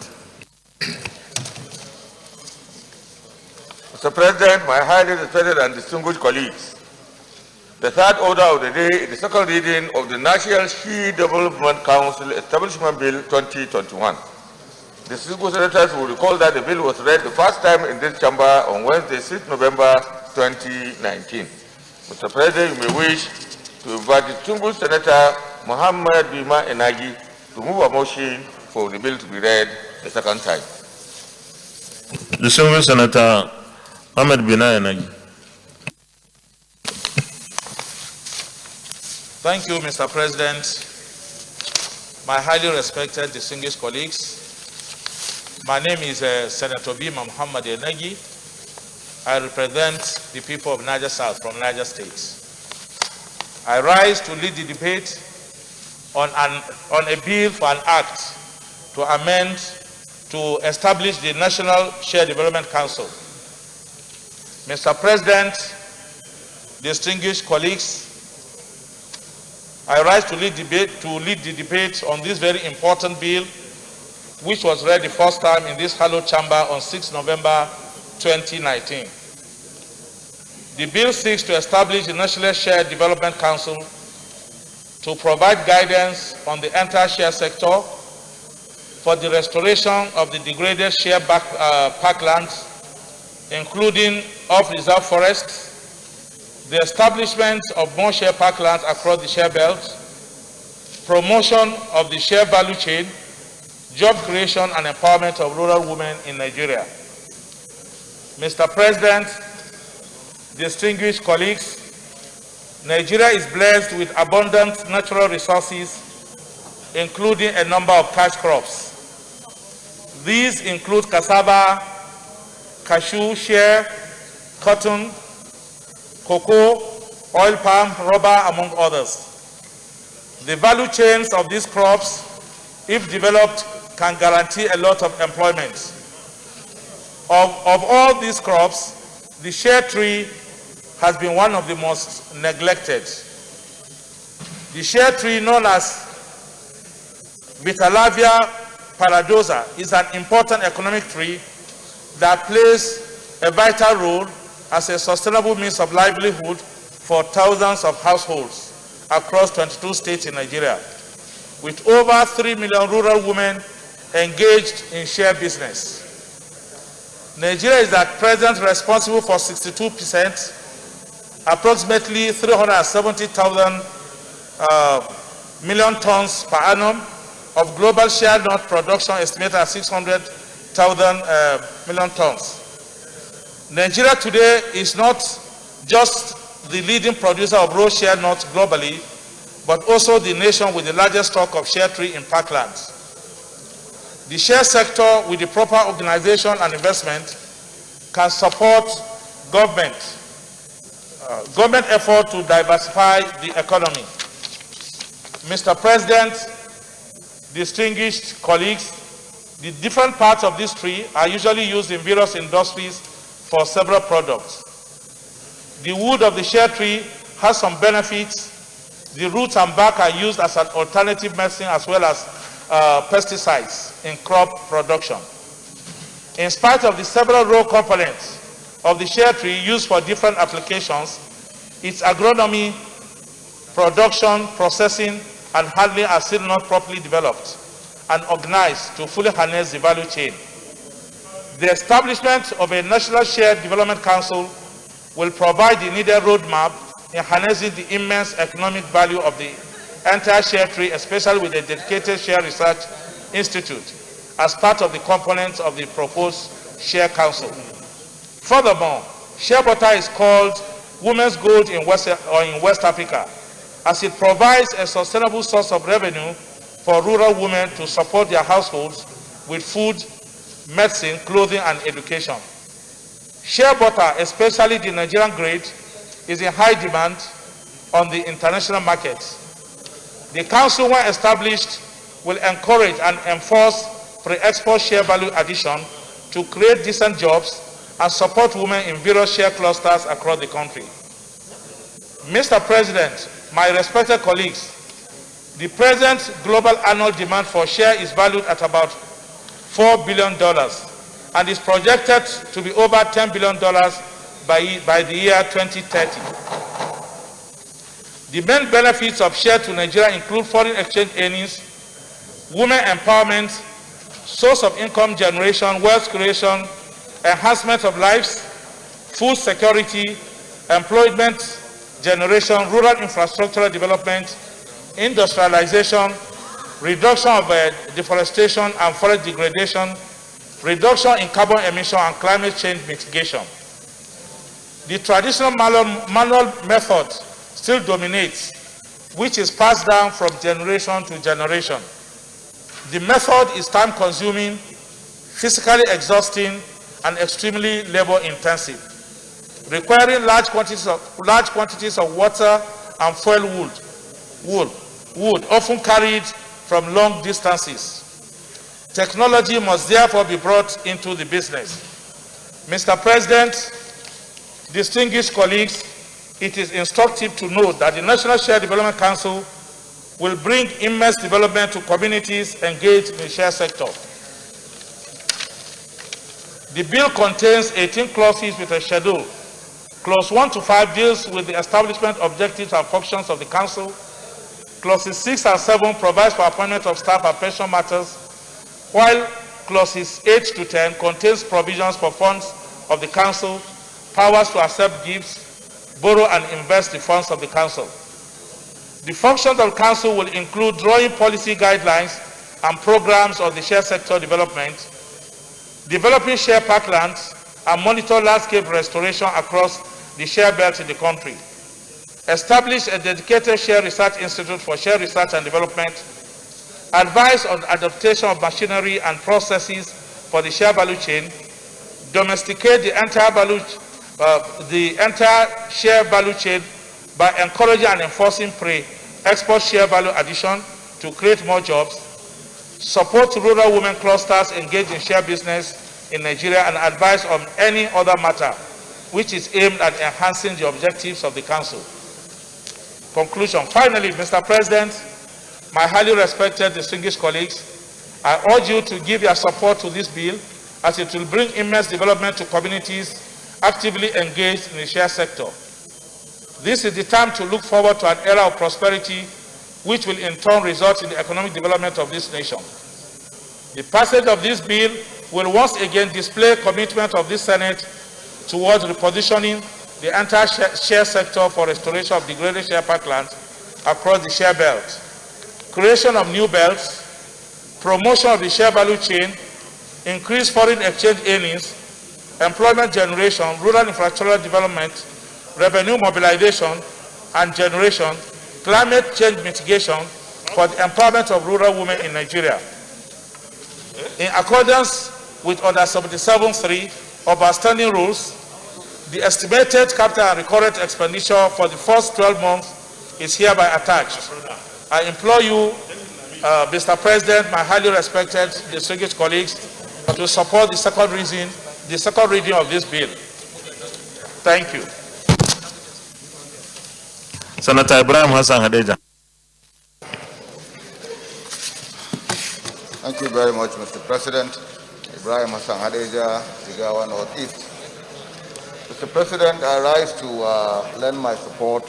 Mr. President, my highly respected and distinguished colleagues, the third order of the day is the second reading of the National She Development Council Establishment Bill 2021. The distinguished senators will recall that the bill was read the first time in this chamber on Wednesday, 6 November 2019. Mr. President, you may wish to invite distinguished Senator Muhammad Bima Enagi to move a motion for the bill to be read the second time. Distinguished Senator Muhammad Bima Enagi. Thank you, Mr. President. My highly respected, distinguished colleagues, my name is Senator Bima Muhammad Enagi. I represent the people of Niger South from Niger State. I rise to lead the debate on a bill for an act to amend to establish the National Shared Development Council. Mr. President, distinguished colleagues, I rise to lead the debate on this very important bill, which was read the first time in this hallowed chamber on 6 November 2019. The bill seeks to establish the National Shared Development Council to provide guidance on the entire share sector for the restoration of the degraded share parklands, including off-reserve forests, the establishment of more share parklands across the share belt, promotion of the share value chain, job creation and empowerment of rural women in Nigeria. Mr. President, distinguished colleagues, Nigeria is blessed with abundant natural resources, including a number of cash crops. These include cassava, cashew, shea, cotton, cocoa, oil palm, rubber, among others. The value chains of these crops, if developed, can guarantee a lot of employment. Of all these crops, the shea tree has been one of the most neglected. The shea tree, known as Vitalavia paradoxa, is an important economic tree that plays a vital role as a sustainable means of livelihood for thousands of households across 22 states in Nigeria, with over 3 million rural women engaged in share business. Nigeria is at present responsible for 62%, approximately 370,000 million tons per annum of global share nut production, estimated at 600,000 million tons. Nigeria today is not just the leading producer of raw share nuts globally, but also the nation with the largest stock of share tree in parklands. The share sector, with the proper organization and investment, can support government effort to diversify the economy. Mr. President, distinguished colleagues, the different parts of this tree are usually used in various industries for several products. The wood of the share tree has some benefits. The roots and bark are used as an alternative medicine as well as pesticides in crop production. In spite of the several raw components of the share tree used for different applications, its agronomy, production, processing, and handling are still not properly developed and organized to fully harness the value chain. The establishment of a National Shared Development Council will provide the needed roadmap in harnessing the immense economic value of the entire share tree, especially with a dedicated share research institute as part of the components of the proposed share council. Furthermore, share butter is called women's gold in West Africa, as it provides a sustainable source of revenue for rural women to support their households with food, medicine, clothing, and education. Shea butter, especially the Nigerian grade, is in high demand on the international market. The council, when established, will encourage and enforce pre-export share value addition to create decent jobs and support women in various share clusters across the country. Mr. President, my respected colleagues, the present global annual demand for share is valued at about $4 billion and is projected to be over $10 billion by the year 2030. The main benefits of share to Nigeria include foreign exchange earnings, women empowerment, source of income generation, wealth creation, enhancement of lives, food security, employment generation, rural infrastructural development, industrialization, reduction of deforestation and forest degradation, reduction in carbon emission and climate change mitigation. The traditional manual method still dominates, which is passed down from generation to generation. The method is time-consuming, physically exhausting, and extremely labor-intensive, requiring large quantities of water and fuel wood, often carried from long distances. Technology must therefore be brought into the business. Mr. President, distinguished colleagues, it is instructive to note that the National Share Development Council will bring immense development to communities engaged in the share sector. The bill contains 18 clauses with a schedule. Clause 1 to 5 deals with the establishment, objectives, and functions of the Council. Clauses 6 and 7 provides for appointment of staff and pension matters, while clauses 8 to 10 contains provisions for funds of the Council, powers to accept gifts, borrow and invest the funds of the Council. The functions of the Council will include drawing policy guidelines and programs of the share sector development, developing share parklands, and monitor landscape restoration across the share belt in the country. Establish a dedicated share research institute for share research and development, advise on adaptation of machinery and processes for the share value chain, domesticate the entire share value chain by encouraging and enforcing pre-export share value addition to create more jobs, support rural women clusters engaged in share business in Nigeria, and advise on any other matter which is aimed at enhancing the objectives of the Council. Conclusion. Finally, Mr. President, my highly respected distinguished colleagues, I urge you to give your support to this bill, as it will bring immense development to communities actively engaged in the share sector. This is the time to look forward to an era of prosperity, which will in turn result in the economic development of this nation. The passage of this bill will once again display commitment of this Senate towards repositioning the entire share sector for restoration of degraded share parklands across the share belt, creation of new belts, promotion of the share value chain, increased foreign exchange earnings, employment generation, rural infrastructural development, revenue mobilization and generation, climate change mitigation for the empowerment of rural women in Nigeria. In accordance with Order 77.3 of our standing rules, the estimated capital and recurrent expenditure for the first 12 months is hereby attached. I implore you, Mr. President, my highly respected distinguished colleagues, to support the second reading of this bill. Thank you. Senator Ibrahim Hassan Hadeja. Thank you very much, Mr. President. Ibrahim Hassan Hadeja, Jigawa Northeast. Mr. President, I rise to lend my support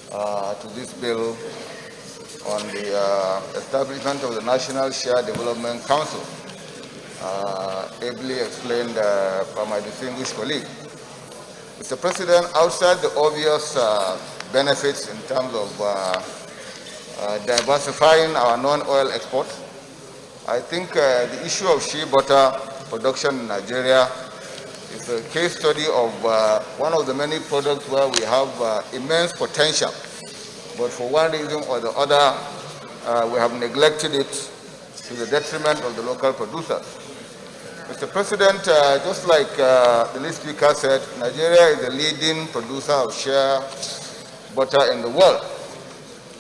to this bill on the establishment of the National Share Development Council. ably explained by my distinguished colleague. Mr. President, outside the obvious benefits in terms of diversifying our non-oil exports, I think the issue of shea butter production in Nigeria is a case study of one of the many products where we have immense potential, but for one reason or the other, we have neglected it to the detriment of the local producers. Mr. President, just like the lead speaker said, Nigeria is the leading producer of shea butter in the world.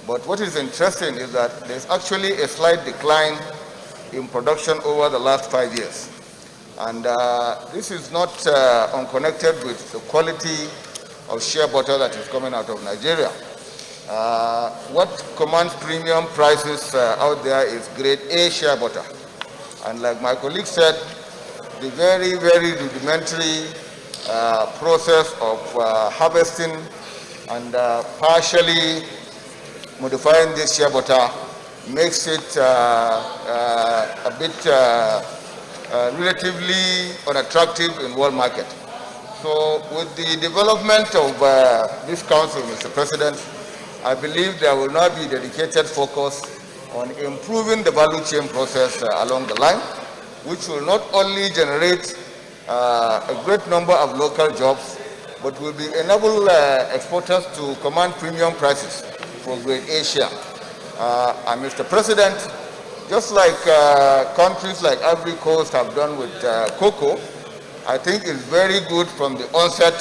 But what is interesting is that there's actually a slight decline in production over the last 5 years. And this is not unconnected with the quality of shea butter that is coming out of Nigeria. What commands premium prices out there is grade A shea butter. And like my colleague said, the very, very rudimentary process of harvesting and partially modifying this shea butter makes it a bit relatively unattractive in world market. So with the development of this council, Mr. President, I believe there will now be dedicated focus on improving the value chain process along the line, which will not only generate a great number of local jobs, but will enable exporters to command premium prices for grade A shea. And Mr. President, just like countries like Ivory Coast have done with cocoa, I think it's very good from the onset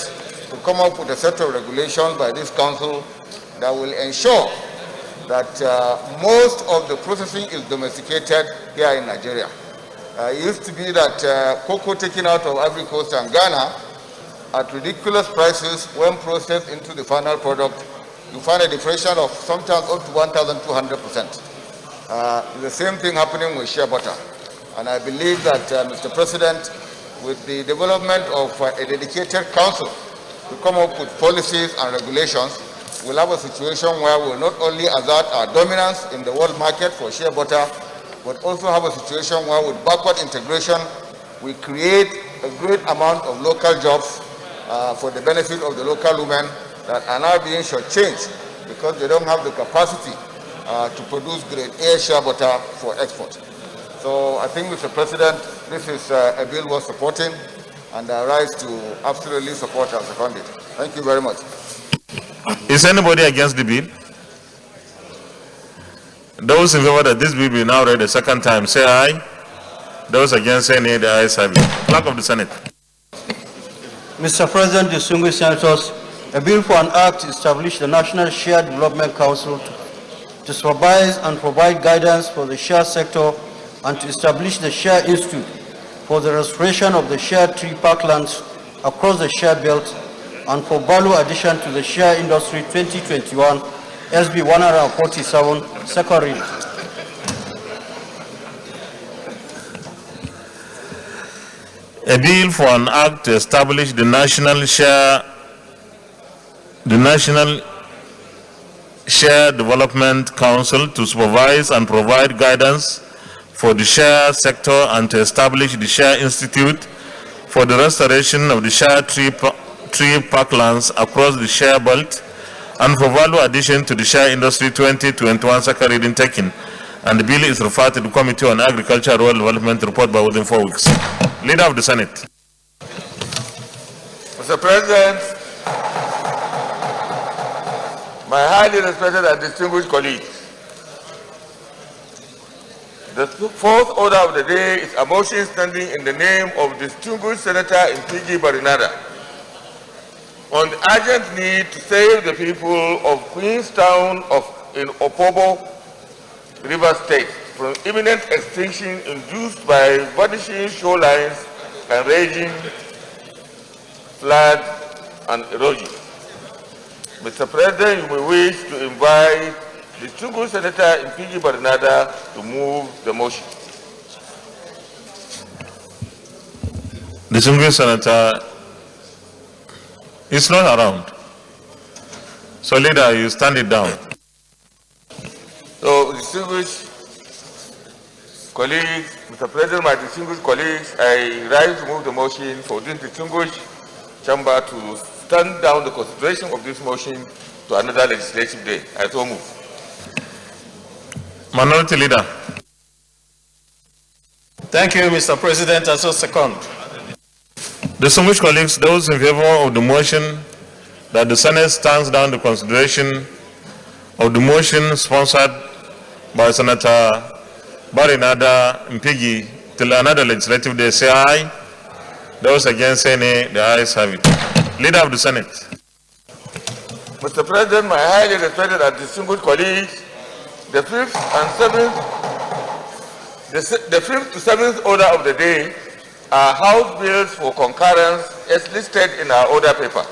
to come up with a set of regulations by this council that will ensure that most of the processing is domesticated here in Nigeria. It used to be that cocoa taken out of Ivory Coast and Ghana at ridiculous prices, when processed into the final product, you find a differential of sometimes up to 1,200%. The same thing happening with shea butter. And I believe that, Mr. President, with the development of a dedicated council to come up with policies and regulations, we'll have a situation where we'll not only assert our dominance in the world market for shea butter, but also have a situation where with backward integration, we create a great amount of local jobs for the benefit of the local women that are now being shortchanged because they don't have the capacity to produce grade A shea butter for export. So I think, Mr. President, this is a bill worth supporting, and I rise to absolutely support and second it. Thank you very much. Is anybody against the bill? Those in favor that this bill be now read a second time, say aye. Those against, say nay. The ayes have it. Clerk of the Senate. Mr. President, distinguished senators, a bill for an act to establish the National Share Development Council to supervise and provide guidance for the share sector and to establish the Share Institute for the restoration of the share tree parklands across the share belt and for value addition to the share industry 2021, SB 147, second reading. A bill for an act to establish the National Share Development Council to supervise and provide guidance for the share sector and to establish the Share Institute for the restoration of the share tree parklands across the share belt and for value addition to the share industry 2021 second reading taken. And the bill is referred to the Committee on Agriculture and Rural Development report by within 4 weeks. Leader of the Senate. Mr. President, my highly respected and distinguished colleagues, the fourth order of the day is a motion standing in the name of distinguished Senator Mpigi Barinada on the urgent need to save the people of Queenstown in Opobo, River State from imminent extinction induced by vanishing shorelines and raging flood and erosion. Mr. President, you may wish to invite distinguished Senator Mpigi Barinada to move the motion. Distinguished Senator is not around. So, leader, you stand it down. So, distinguished colleagues, Mr. President, my distinguished colleagues, I rise to move the motion for this distinguished chamber to stand down the consideration of this motion to another legislative day. I so move. Minority Leader. Thank you, Mr. President. I so second. Distinguished colleagues, those in favor of the motion that the Senate stands down the consideration of the motion sponsored by Senator Barinada Mpigi till another legislative day, say aye. Those against say nay. The ayes have it. Leader of the Senate. Mr. President, my highly respected and distinguished colleagues, the fifth to seventh order of the day are House bills for concurrence as listed in our order paper.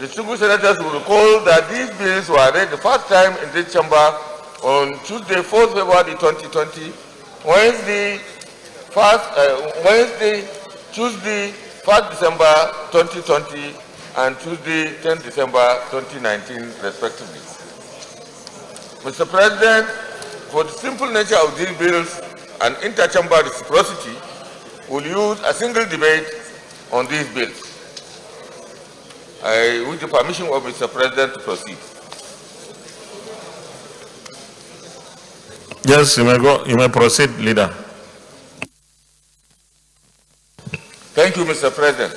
Distinguished senators will recall that these bills were read the first time in this chamber on Tuesday, 4th February 2020, Tuesday, 1st December 2020, and Tuesday, 10th December 2019, respectively. Mr. President, for the simple nature of these bills and interchamber reciprocity, will use a single debate on these bills. I wish the permission of Mr. President to proceed. Yes, you may go. You may proceed, Leader. Thank you, Mr. President.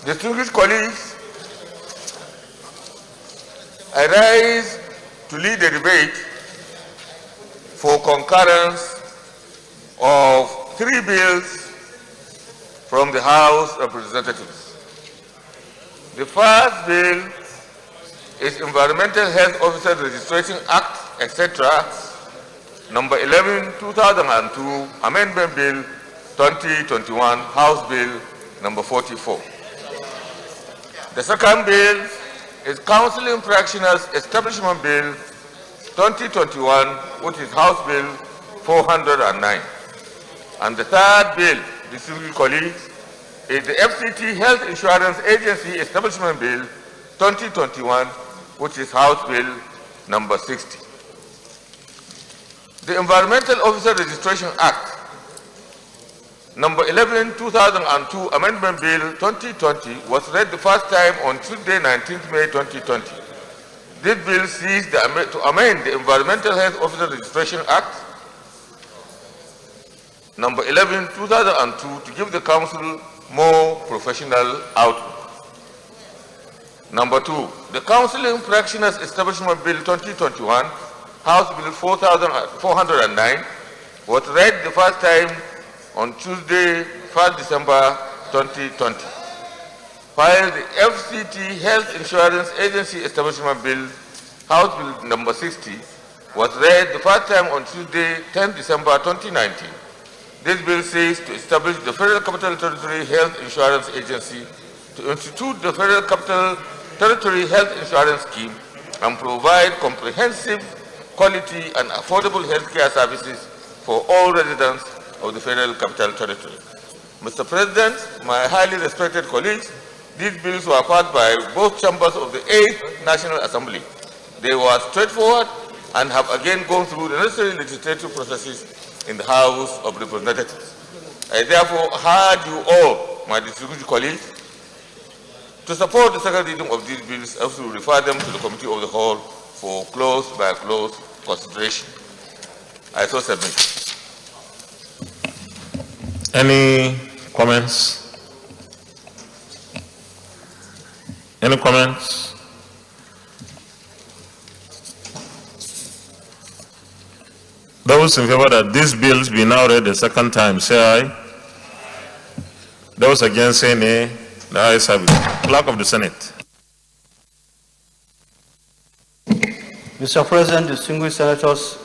Distinguished colleagues, I rise to lead the debate for concurrence of three bills from the House of Representatives. The first bill is Environmental Health Officer Registration Act, etc., number 11, 2002, Amendment Bill 2021, House Bill number 44. The second bill is Counseling Practitioners Establishment Bill 2021, which is House Bill 409. And the third bill, distinguished colleagues, is the FCT Health Insurance Agency Establishment Bill 2021, which is House Bill number 60. The Environmental Officer Registration Act, number 11, 2002, Amendment Bill 2020, was read the first time on Tuesday, 19th May 2020. This bill seeks to amend the Environmental Health Officer Registration Act, number 11, 2002, to give the Council more professional outlook. Number two, the Counseling Practitioners Establishment Bill 2021, House Bill 409, was read the first time on Tuesday, 1st December 2020. While the FCT Health Insurance Agency Establishment Bill, House Bill number 60, was read the first time on Tuesday, 10th December 2019. This bill seeks to establish the Federal Capital Territory Health Insurance Agency, to institute the Federal Capital Territory Health Insurance Scheme, and provide comprehensive, quality, and affordable healthcare services for all residents of the Federal Capital Territory. Mr. President, my highly respected colleagues, these bills were passed by both chambers of the 8th National Assembly. They were straightforward and have again gone through the necessary legislative processes in the House of Representatives. I therefore urge you all, my distinguished colleagues, to support the second reading of these bills as we refer them to the Committee of the Whole for close-by-close consideration. I so submit. Any comments? Any comments? Those in favor that these bills be now read the second time, say aye. Those against, say nay. The ayes have it. Clerk of the Senate. Mr. President, distinguished senators,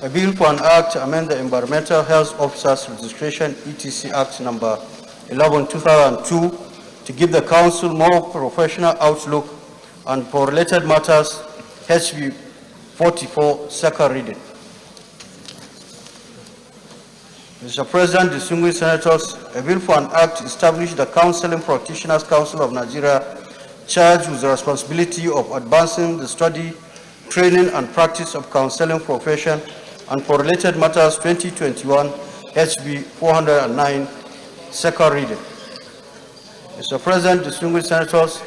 a bill for an act to amend the Environmental Health Officers Registration (ETC) Act number 11, 2002 to give the Council more professional outlook, and for related matters, HB 44, second reading. Mr. President, distinguished senators, a bill for an act to establish the Counseling Practitioners Council of Nigeria, charged with the responsibility of advancing the study training and practice of counseling profession, and for related matters 2021 HB 409, second reading. Mr. President, distinguished senators,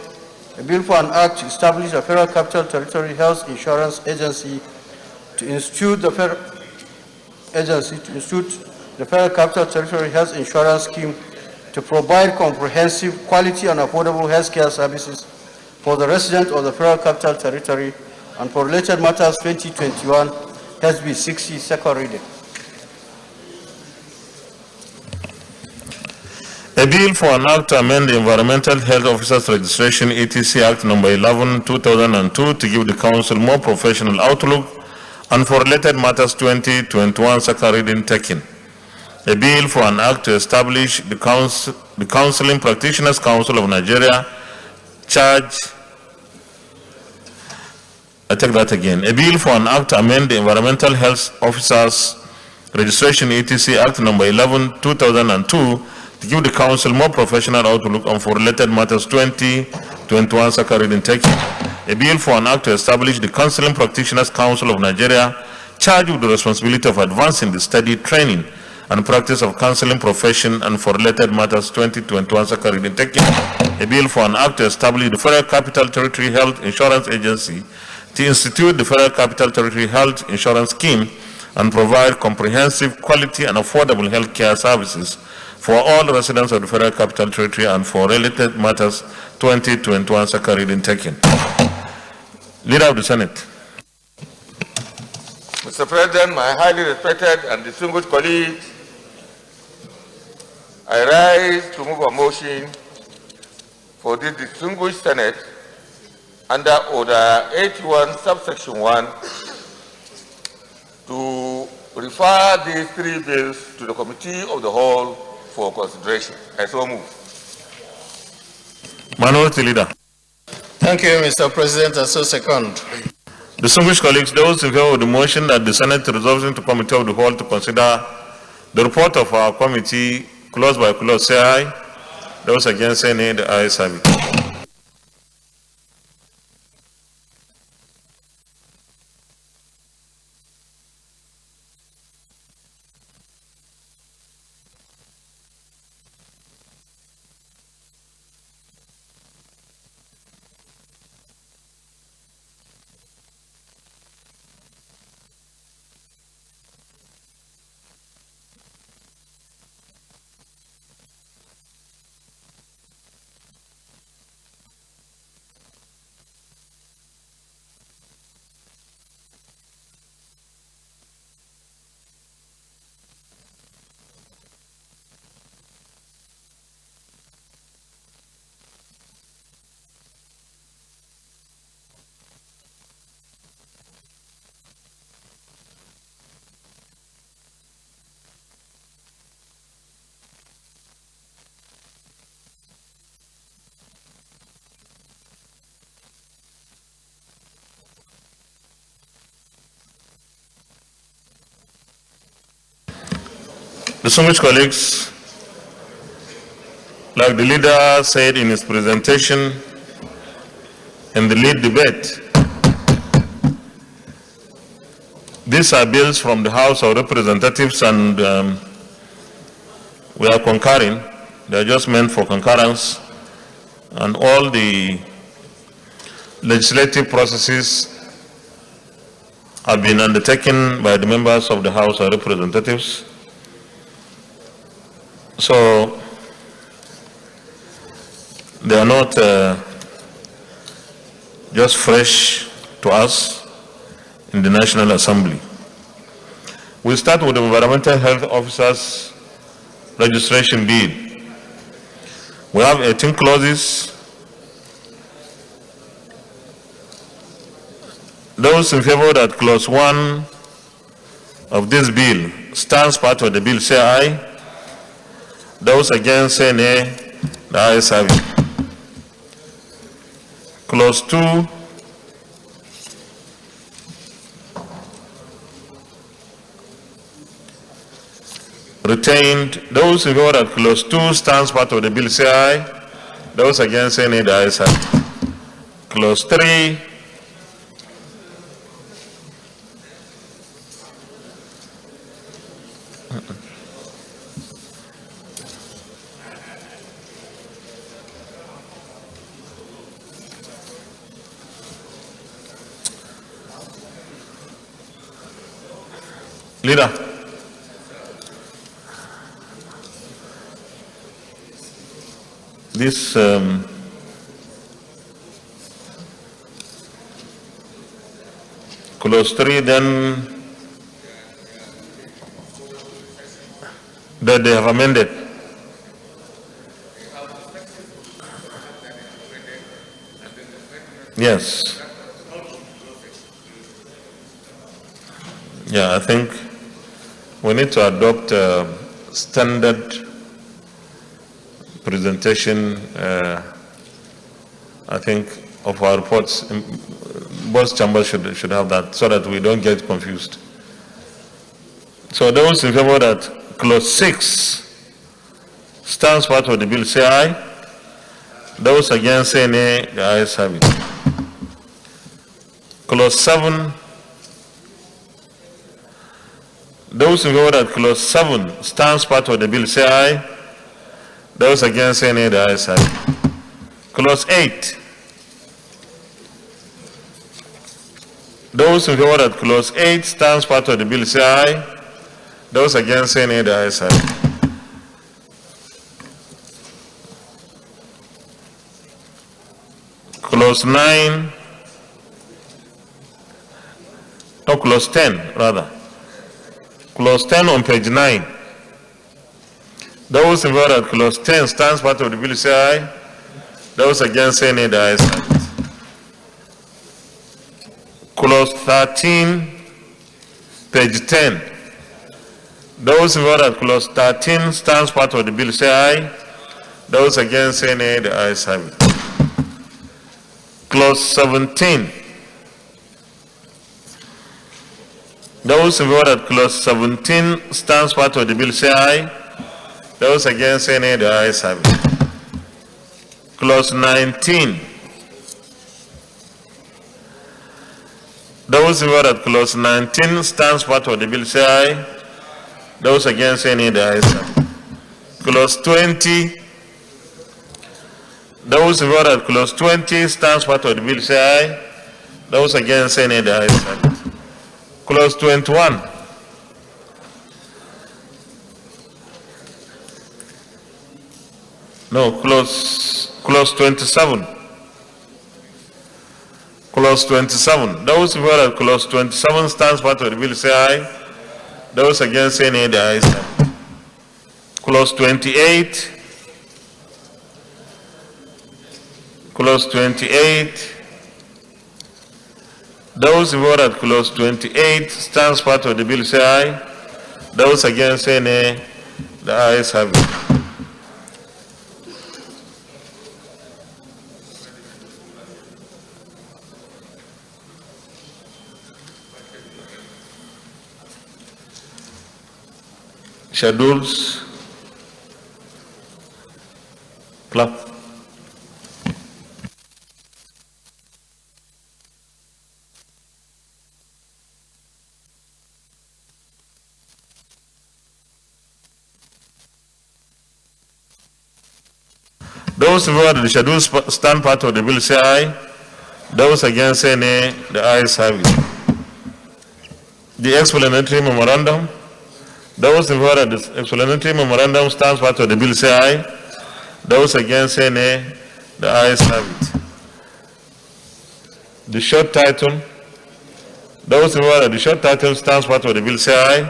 a bill for an act to establish a Federal Capital Territory Health Insurance Agency to institute the Federal Capital Territory Health Insurance Scheme to provide comprehensive, quality, and affordable health care services for the residents of the Federal Capital Territory, and for related matters 2021 HB 60, second reading. A bill for an act to amend the Environmental Health Officers Registration (ETC) Act Number 11, 2002 to give the Council more professional outlook, and for related matters 2021 second reading taken. A bill for an act to establish the Counseling Practitioners Council of Nigeria, A bill for an act to amend the Environmental Health Officers Registration (ETC) Act Number 11, 2002 to give the Council more professional outlook, and for related matters 2021 second reading taken. A bill for an act to establish the Counseling Practitioners Council of Nigeria, charged with the responsibility of advancing the study, training, and practice of counseling profession, and for related matters 2021 second reading taken. A bill for an act to establish the Federal Capital Territory Health Insurance Agency to institute the Federal Capital Territory Health Insurance Scheme and provide comprehensive, quality, and affordable health care services for all residents of the Federal Capital Territory, and for related matters 2021 second reading taken. Leader of the Senate. Mr. President, my highly respected and distinguished colleagues, I rise to move a motion for the distinguished Senate under Order 81, subsection 1, to refer these three bills to the Committee of the Whole for consideration. I so move. Minority Leader. Thank you, Mr. President. I so second. Distinguished colleagues, those in favor of the motion that the Senate resolves into Committee of the Whole to consider the report of our committee clause by clause, say aye. Those against, say nay. The ayes have it. Distinguished colleagues, like the leader said in his presentation in the lead debate, these are bills from the House of Representatives, and we are concurring. They are just meant for concurrence, and all the legislative processes have been undertaken by the members of the House of Representatives. So they are not just fresh to us in the National Assembly. We start with the Environmental Health Officers Registration Bill. We have 18 clauses. Those in favor that clause 1 of this bill stands part of the bill, say aye. Those against, say nay. The ayes have it. Clause 2. Retained. Those in favor that clause 2 stands part of the bill, say aye. Those against, say nay. The ayes have it. Clause 3. Leader. This clause 3, then that they have amended. Yes. Yeah, I think we need to adopt standard presentation, I think, of our reports. Both chambers should have that so that we don't get confused. So those in favor that clause 6 stands part of the bill, say aye. Those against, say nay. The ayes have it. Clause 7. Those in favor that clause 7 stands part of the bill, say aye. Those against, say nay. The ayes have it. Clause 8. Those in favor that clause 8 stands part of the bill, say aye. Those against, say nay. The ayes have it. Clause 9, no, clause 10, rather. Clause 10 on page 9. Those in favor that clause 10 stands part of the bill, say aye. Those against, say nay. The ayes have it. Clause 13, page 10. Those in favor that clause 13 stands part of the bill, say aye. Those against, say nay. The ayes have it. Clause 17. Those in favor that clause 17 stands part of the bill, say aye. Those against, say nay. The ayes have it. Clause 19. Those in favor that clause 19 stands part of the bill, say aye. Those against, say nay. The ayes have it. Clause 20. Those in favor that clause 20 stands part of the bill, say aye. Those against, say nay. The ayes have it. Clause 21. No, clause 27. Clause 27. Those in favor that clause 27 stands part of the bill, say aye. Those against, say nay. The ayes have it. Clause 28. Clause 28. Those in favor that clause 28 stands part of the bill, say aye. Those against, say nay. The ayes have it. Schedules. Clap. Those in favor that the schedules stand part of the bill, say aye. Those against, say nay. The ayes have it. The explanatory memorandum. Those in favor that the explanatory memorandum stands part of the bill, say aye. Those against, say nay. The ayes have it. The short title. Those in favor that the short title stands part of the bill, say aye.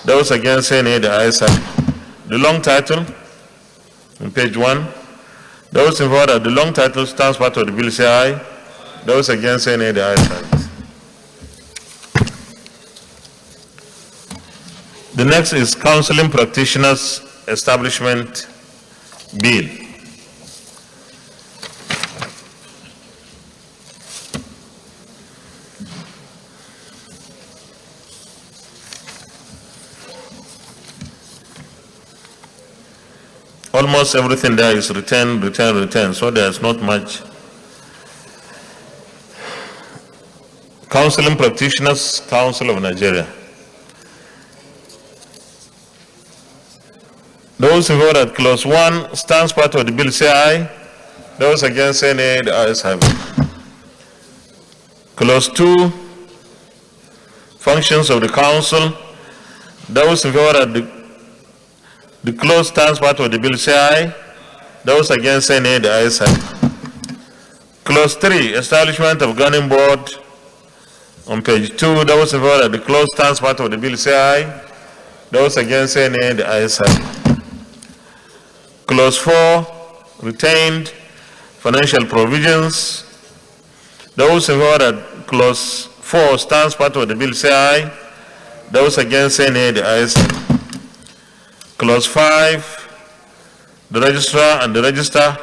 Those against, say nay. The ayes have it. The long title on page 1. Those in favor that the long title stands part of the bill, say aye. Those against, say nay. The ayes have it. The next is Counseling Practitioners Establishment Bill. Almost everything there is return, so there's not much. Counseling Practitioners Council of Nigeria. Those in favor that clause 1 stands part of the bill say aye. Those against say nay. The ayes have it. Clause 2, functions of the council. Those in favor that the clause stands part of the bill say aye. Those against say nay. The ayes have it. Clause 3, establishment of governing board. On page 2, those in favor that the clause stands part of the bill say aye. Those against say nay. The ayes have it. Clause 4, retained financial provisions. Those in favor that clause 4 stands part of the bill say aye. Those against say nay. The ayes have it. Clause 5, the registrar and the register.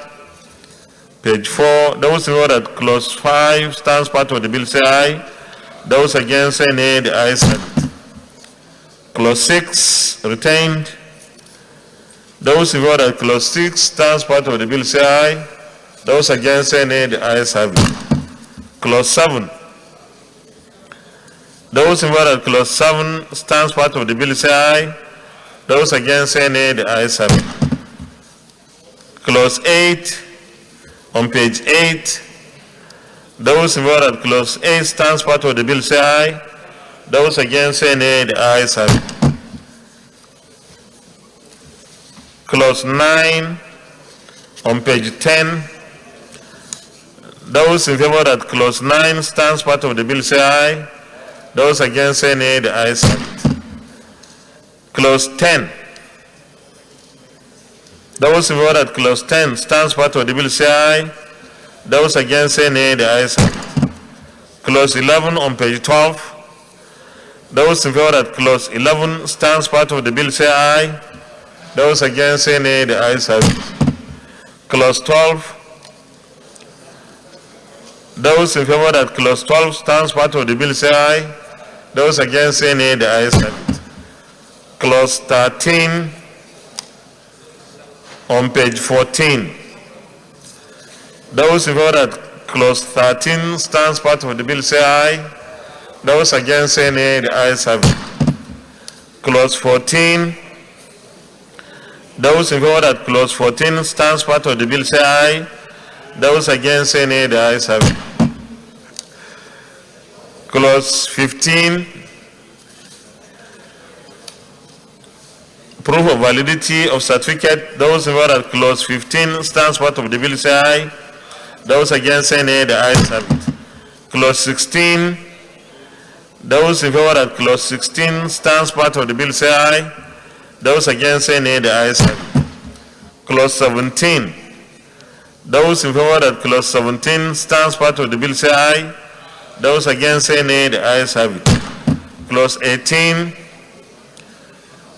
Page 4, those in favor that clause 5 stands part of the bill say aye. Those against say nay. The ayes have it. Clause 6, retained. Those in favor that clause 6 stands part of the bill say aye. Those against say nay. The ayes have it. Clause 7. Those in favor that clause 7 stands part of the bill say aye. Those against say nay. The ayes have it. Clause 8. On page 8. Those in favor that clause 8 stands part of the bill say aye. Those against say nay. The ayes have it. Clause 9 on page 10. Those in favor that clause 9 stands part of the bill say aye. Those against say nay. The ayes have it. Clause 10. Those in favor that clause 10 stands part of the bill say aye. Those against say nay. The ayes have it. Clause 11 on page 12. Those in favor that clause 11 stands part of the bill say aye. Those against say nay. The ayes have it. Clause 12. Those in favor that clause 12 stands part of the bill say aye. Those against say nay. The ayes have it. Clause 13 on page 14. Those in favor that clause 13 stands part of the bill say aye. Those against say nay. The ayes have it. Clause 14. Those in favor that clause 14 stands part of the bill say aye. Those against say nay. The ayes have it. Clause 15. Proof of validity of certificate. Those in favor that clause 15 stands part of the bill say aye. Those against say nay. The ayes have it. Clause 16. Those in favor that clause 16 stands part of the bill say aye. Those against say nay. The ayes have it. Clause 17. Those in favor that clause 17 stands part of the bill say aye. Those against say nay. The ayes have it. Clause 18.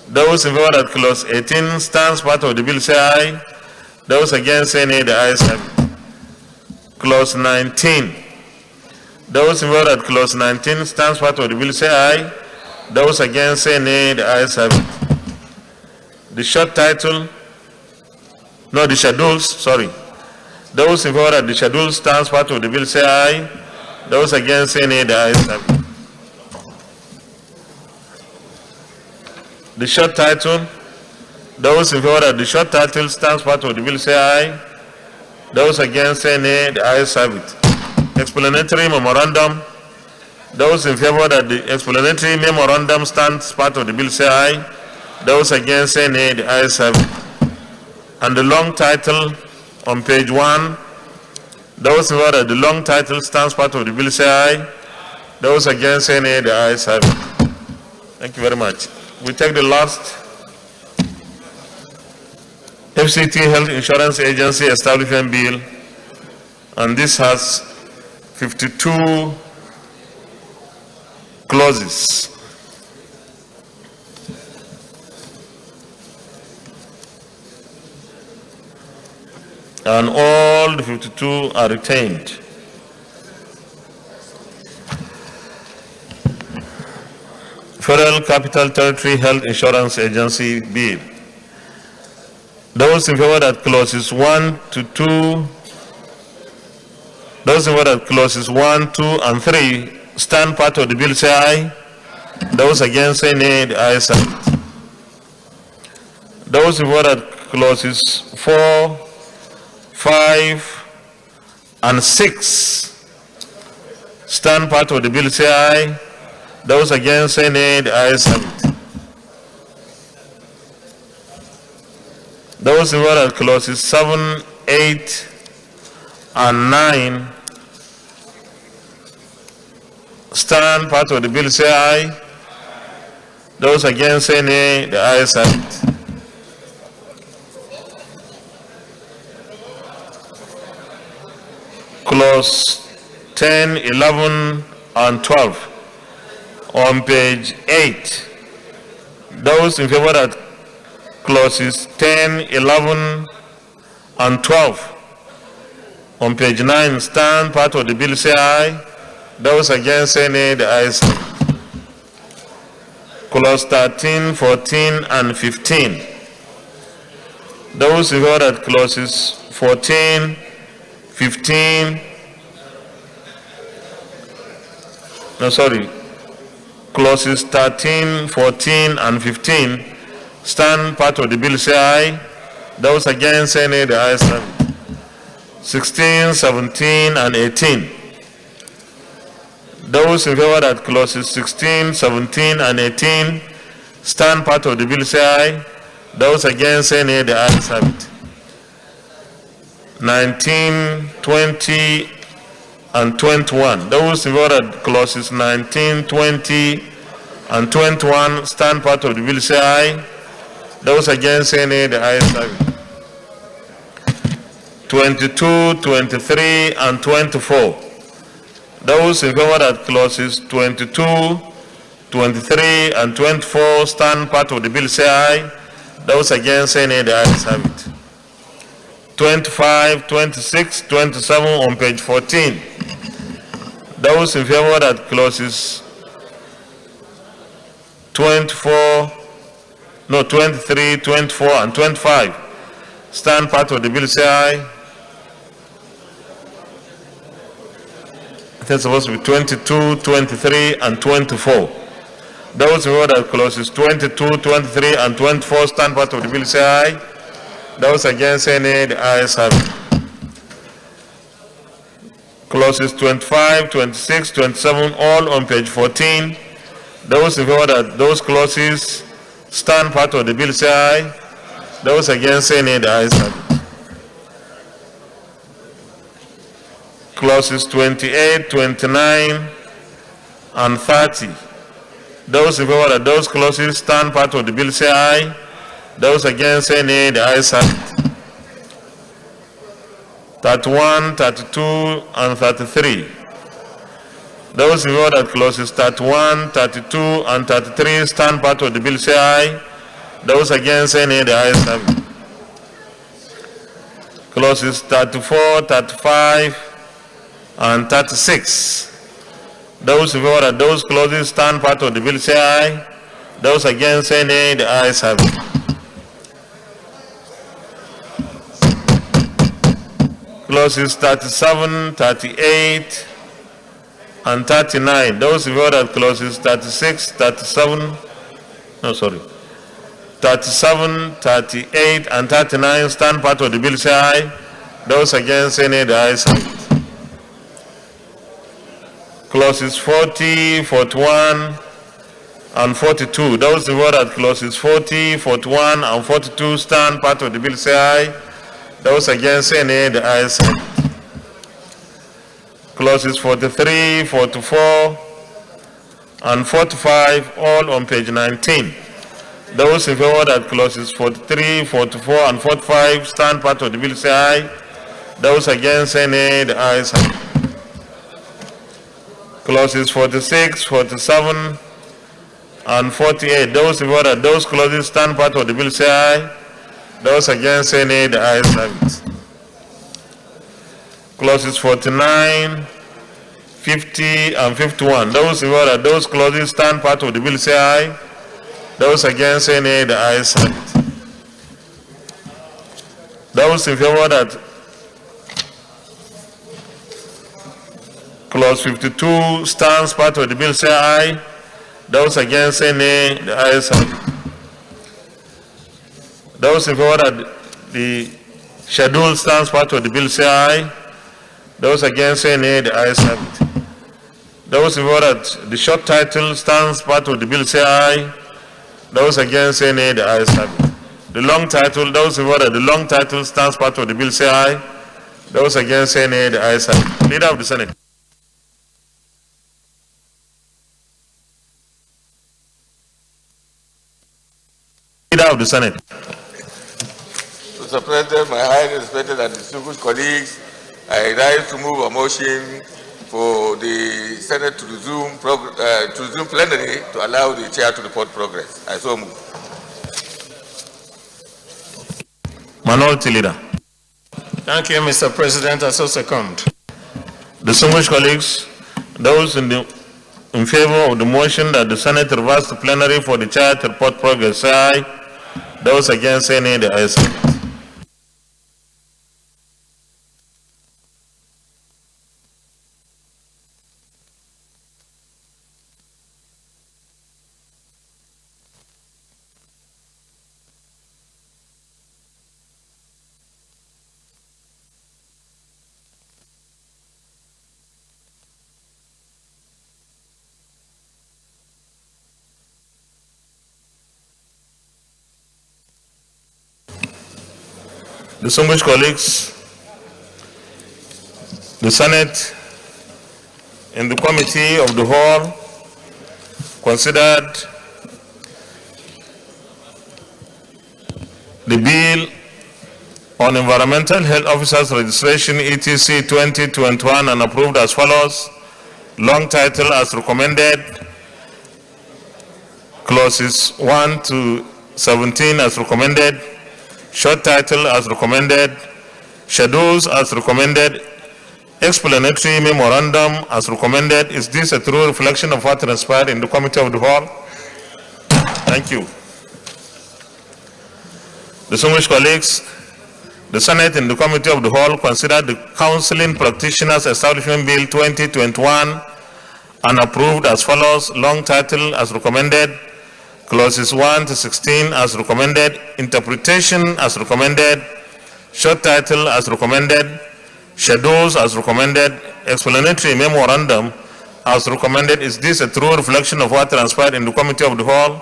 Those in favor that clause 18 stands part of the bill say aye. Those against say nay. The ayes have it. Clause 19. Those in favor that clause 19 stands part of the bill say aye. Those against say nay. The ayes have it. The short title, no, the schedules, sorry. Those in favor that the schedule stands part of the bill say aye. Those against say nay. The ayes have it. The short title, those in favor that the short title stands part of the bill say aye. Those against say nay. The ayes have it. Explanatory memorandum, those in favor that the explanatory memorandum stands part of the bill say aye. Those against say nay. The ayes have it. And the long title on page 1, those in favor that the long title stands part of the bill say aye. Those against say nay. The ayes have it. Thank you very much. We take the last FCT Health Insurance Agency Establishment Bill, and this has 52 clauses. And all the 52 are retained. Federal Capital Territory Health Insurance Agency Bill. Those in favor that clauses 1 to 2, those in favor that clauses 1, 2, and 3 stand part of the bill say aye. Those against say nay. The ayes have it. Those in favor that clauses 4, 5, and 6 stand part of the bill say aye. Those against say nay. The ayes have it. Those in favor that clauses 7, 8, and 9 stand part of the bill say aye. Those against say nay. The ayes have it. Clause 10, 11, and 12 on page 8. Those in favor that clauses 10, 11, and 12 on page 9 stand part of the bill say aye. Those against say nay. The ayes have it. Clause 13, 14, and 15. Those in favor that clauses 14, 15, clauses 13, 14, and 15 stand part of the bill say aye. Those against say nay. The ayes have it. 16, 17, and 18. Those in favor that clauses 16, 17, and 18 stand part of the bill say aye. Those against say nay. The ayes have it. 19, 20, and 21. Those in favor that clauses 19, 20, and 21 stand part of the bill say aye. Those against say nay. The ayes have it. 22, 23, and 24. Those in favor that clauses 22, 23, and 24 stand part of the bill say aye. Those against say nay. The ayes have it. 25, 26, 27 on page 14. Those in favor that clauses 23, 24, and 25 stand part of the bill say aye. It's supposed to be 22, 23, and 24. Those in favor that clauses 22, 23, and 24 stand part of the bill say aye. Those against say nay. The ayes have it. Clauses 25, 26, 27, all on page 14. Those in favor that those clauses stand part of the bill say aye. Those against say nay. The ayes have it. Clauses 28, 29, and 30. Those in favor that those clauses stand part of the bill say aye. Those against say nay. The ayes have it. 31, 32, and 33. Those in favor that clauses 31, 32, and 33 stand part of the bill say aye. Those against say nay. The ayes have it. Clauses 34, 35, and 36. Those in favor that those clauses stand part of the bill say aye. Those against say nay. The ayes have it. Clauses 37, 38, and 39. Those in favor that clauses 36, 37, 37, 38, and 39 stand part of the bill say aye. Those against say nay. The ayes have it. Clauses 40, 41, and 42. Those in favor that clauses 40, 41, and 42 stand part of the bill say aye. Those against say nay. The ayes have it. Clauses 43, 44, and 45, all on page 19. Those in favor that clauses 43, 44, and 45 stand part of the bill say aye. Those against say nay. The ayes have it. Clauses 46, 47, and 48. Those in favor that those clauses stand part of the bill say aye. Those against say nay. The ayes have it. Clauses 49, 50, and 51. Those in favor that those clauses stand part of the bill say aye. Those against say nay. The ayes have it. Those in favor that clause 52 stands part of the bill say aye. Those against say nay. The ayes have it. Those in favor that the schedule stands part of the bill say aye. Those against say nay. The ayes have it. Those in favor that the short title stands part of the bill say aye. Those against say nay. The ayes have it. The long title, those in favor that the long title stands part of the bill say aye. Those against say nay. The ayes have it. Leader of the Senate. Leader of the Senate. Mr. President, my highly respected and distinguished colleagues, I rise to move a motion for the Senate to resume plenary to allow the chair to report progress. I so move. Minority Leader. Thank you, Mr. President. I so second. Distinguished colleagues, those in favor of the motion that the Senate reverse to plenary for the chair to report progress, say aye. Those against say nay. The ayes have it. Distinguished colleagues, the Senate in the committee of the whole considered the bill on environmental health officers registration ETC 2021 and approved as follows. Long title as recommended, clauses 1 to 17 as recommended, short title as recommended, schedules as recommended, explanatory memorandum as recommended. Is this a true reflection of what transpired in the committee of the whole? Thank you. Distinguished colleagues, the Senate in the committee of the whole considered the Counseling Practitioners Establishment Bill 2021 and approved as follows. Long title as recommended, clauses 1 to 16 as recommended, interpretation as recommended, short title as recommended, schedules as recommended, explanatory memorandum as recommended. Is this a true reflection of what transpired in the committee of the whole?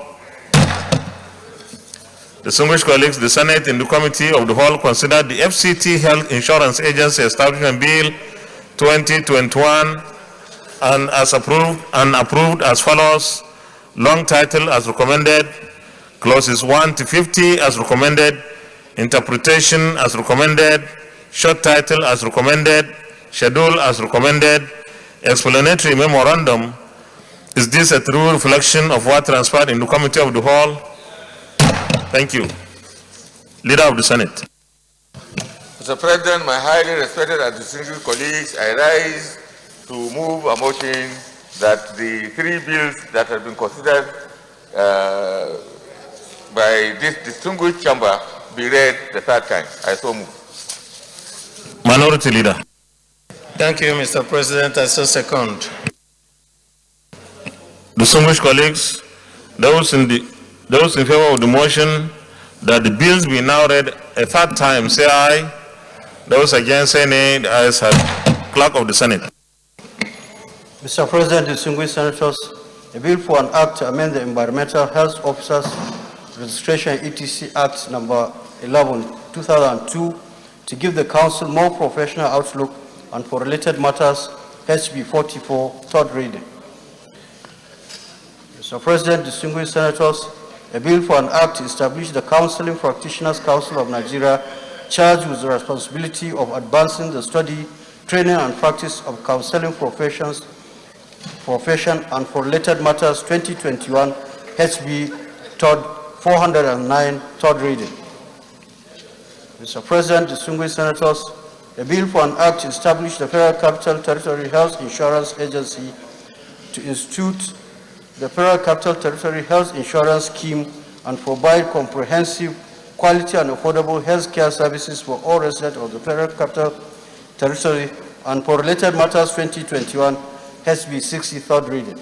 Distinguished colleagues, the Senate in the committee of the whole considered the FCT Health Insurance Agency Establishment Bill 2021 and approved as follows. Long title as recommended, clauses 1 to 50 as recommended, interpretation as recommended, short title as recommended, schedule as recommended, explanatory memorandum. Is this a true reflection of what transpired in the committee of the whole? Thank you. Leader of the Senate. Mr. President, my highly respected and distinguished colleagues, I rise to move a motion that the three bills that have been considered by this distinguished chamber be read the third time. I so move. Minority Leader. Thank you, Mr. President. I so second. Distinguished colleagues, those in favor of the motion that the bills be now read a third time, say aye. Those against say nay. The ayes have it. Clerk of the Senate. Mr. President, distinguished senators, a bill for an act to amend the Environmental Health Officers Registration etc. Act number 11, 2002 to give the council more professional outlook and for related matters, HB 44, third reading. Mr. President, distinguished senators, a bill for an act to establish the Counseling Practitioners Council of Nigeria charged with the responsibility of advancing the study, training and practice of counseling profession and for related matters 2021 HB 409 third reading. Mr. President, distinguished senators, a bill for an act to establish the Federal Capital Territory Health Insurance Agency to institute the Federal Capital Territory Health Insurance Scheme and provide comprehensive, quality and affordable health care services for all residents of the Federal Capital Territory and for related matters 2021 HB 60 third reading.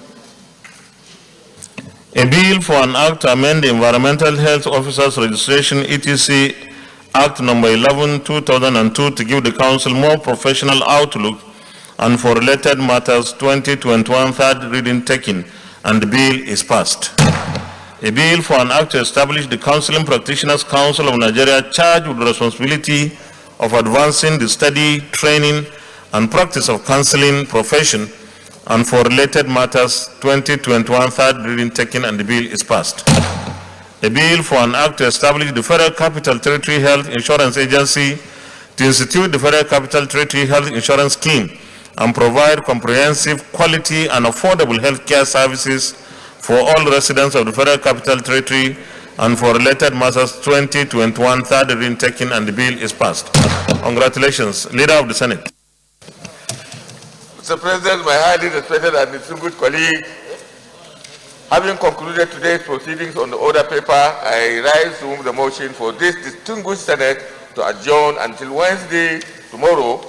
A bill for an act to amend the Environmental Health Officers Registration (ETC) Act number 11, 2002 to give the Council more professional outlook and for related matters 2021 third reading taken, and the bill is passed. A bill for an act to establish the Counseling Practitioners Council of Nigeria charged with the responsibility of advancing the study, training, and practice of counseling profession and for related matters 2021 third reading taken, and the bill is passed. A bill for an act to establish the Federal Capital Territory Health Insurance Agency to institute the Federal Capital Territory Health Insurance Scheme and provide comprehensive, quality, and affordable health care services for all residents of the Federal Capital Territory and for related matters 2021 third reading taken, and the bill is passed. Congratulations, Leader of the Senate. Mr. President, my highly respected and distinguished colleagues, having concluded today's proceedings on the order paper, I rise to move the motion for this distinguished Senate to adjourn until Wednesday, tomorrow,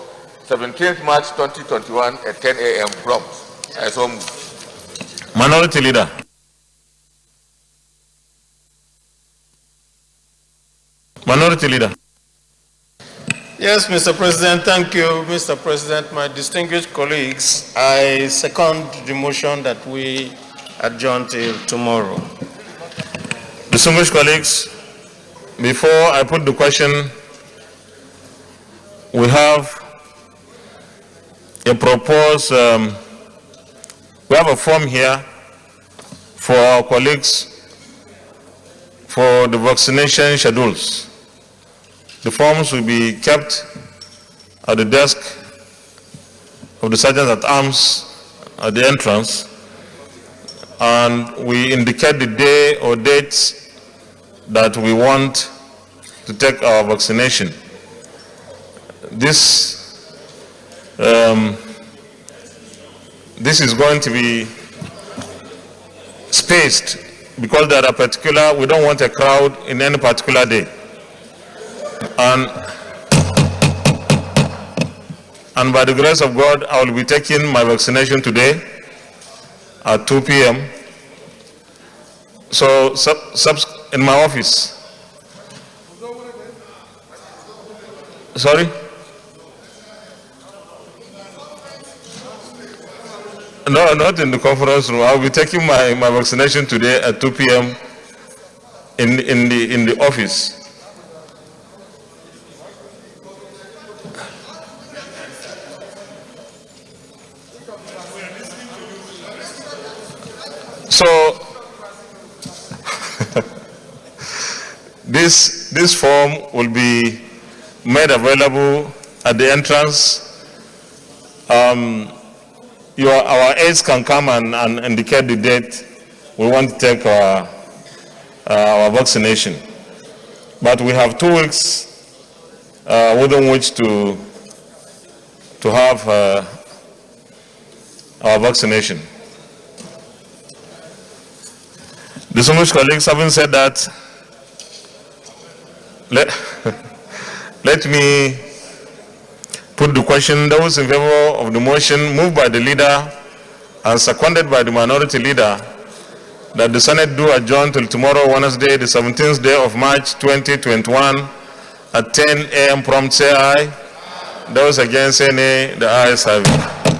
17th March 2021 at 10 a.m. prompt. I so move. Minority Leader. Minority Leader. Yes, Mr. President. Thank you, Mr. President. My distinguished colleagues, I second the motion that we adjourn till tomorrow. Distinguished colleagues, before I put the question, we have a proposed, we have a form here for our colleagues for the vaccination schedules. The forms will be kept at the desk of the Sergeant at Arms at the entrance, and we indicate the day or dates that we want to take our vaccination. This is going to be spaced because there are particular, we don't want a crowd in any particular day. And by the grace of God, I will be taking my vaccination today at 2 p.m. So, in my office. Sorry? No, not in the conference room. I'll be taking my vaccination today at 2 p.m. in the office. So this form will be made available at the entrance. Our aides can come and indicate the date we want to take our vaccination. But we have 2 weeks within which to have our vaccination. Distinguished colleagues, having said that, let me put the question. Those in favor of the motion moved by the leader and seconded by the minority leader that the Senate do adjourn till tomorrow, Wednesday, the 17th day of March 2021 at 10 a.m. prompt, say aye. Those against, say nay. The ayes have it.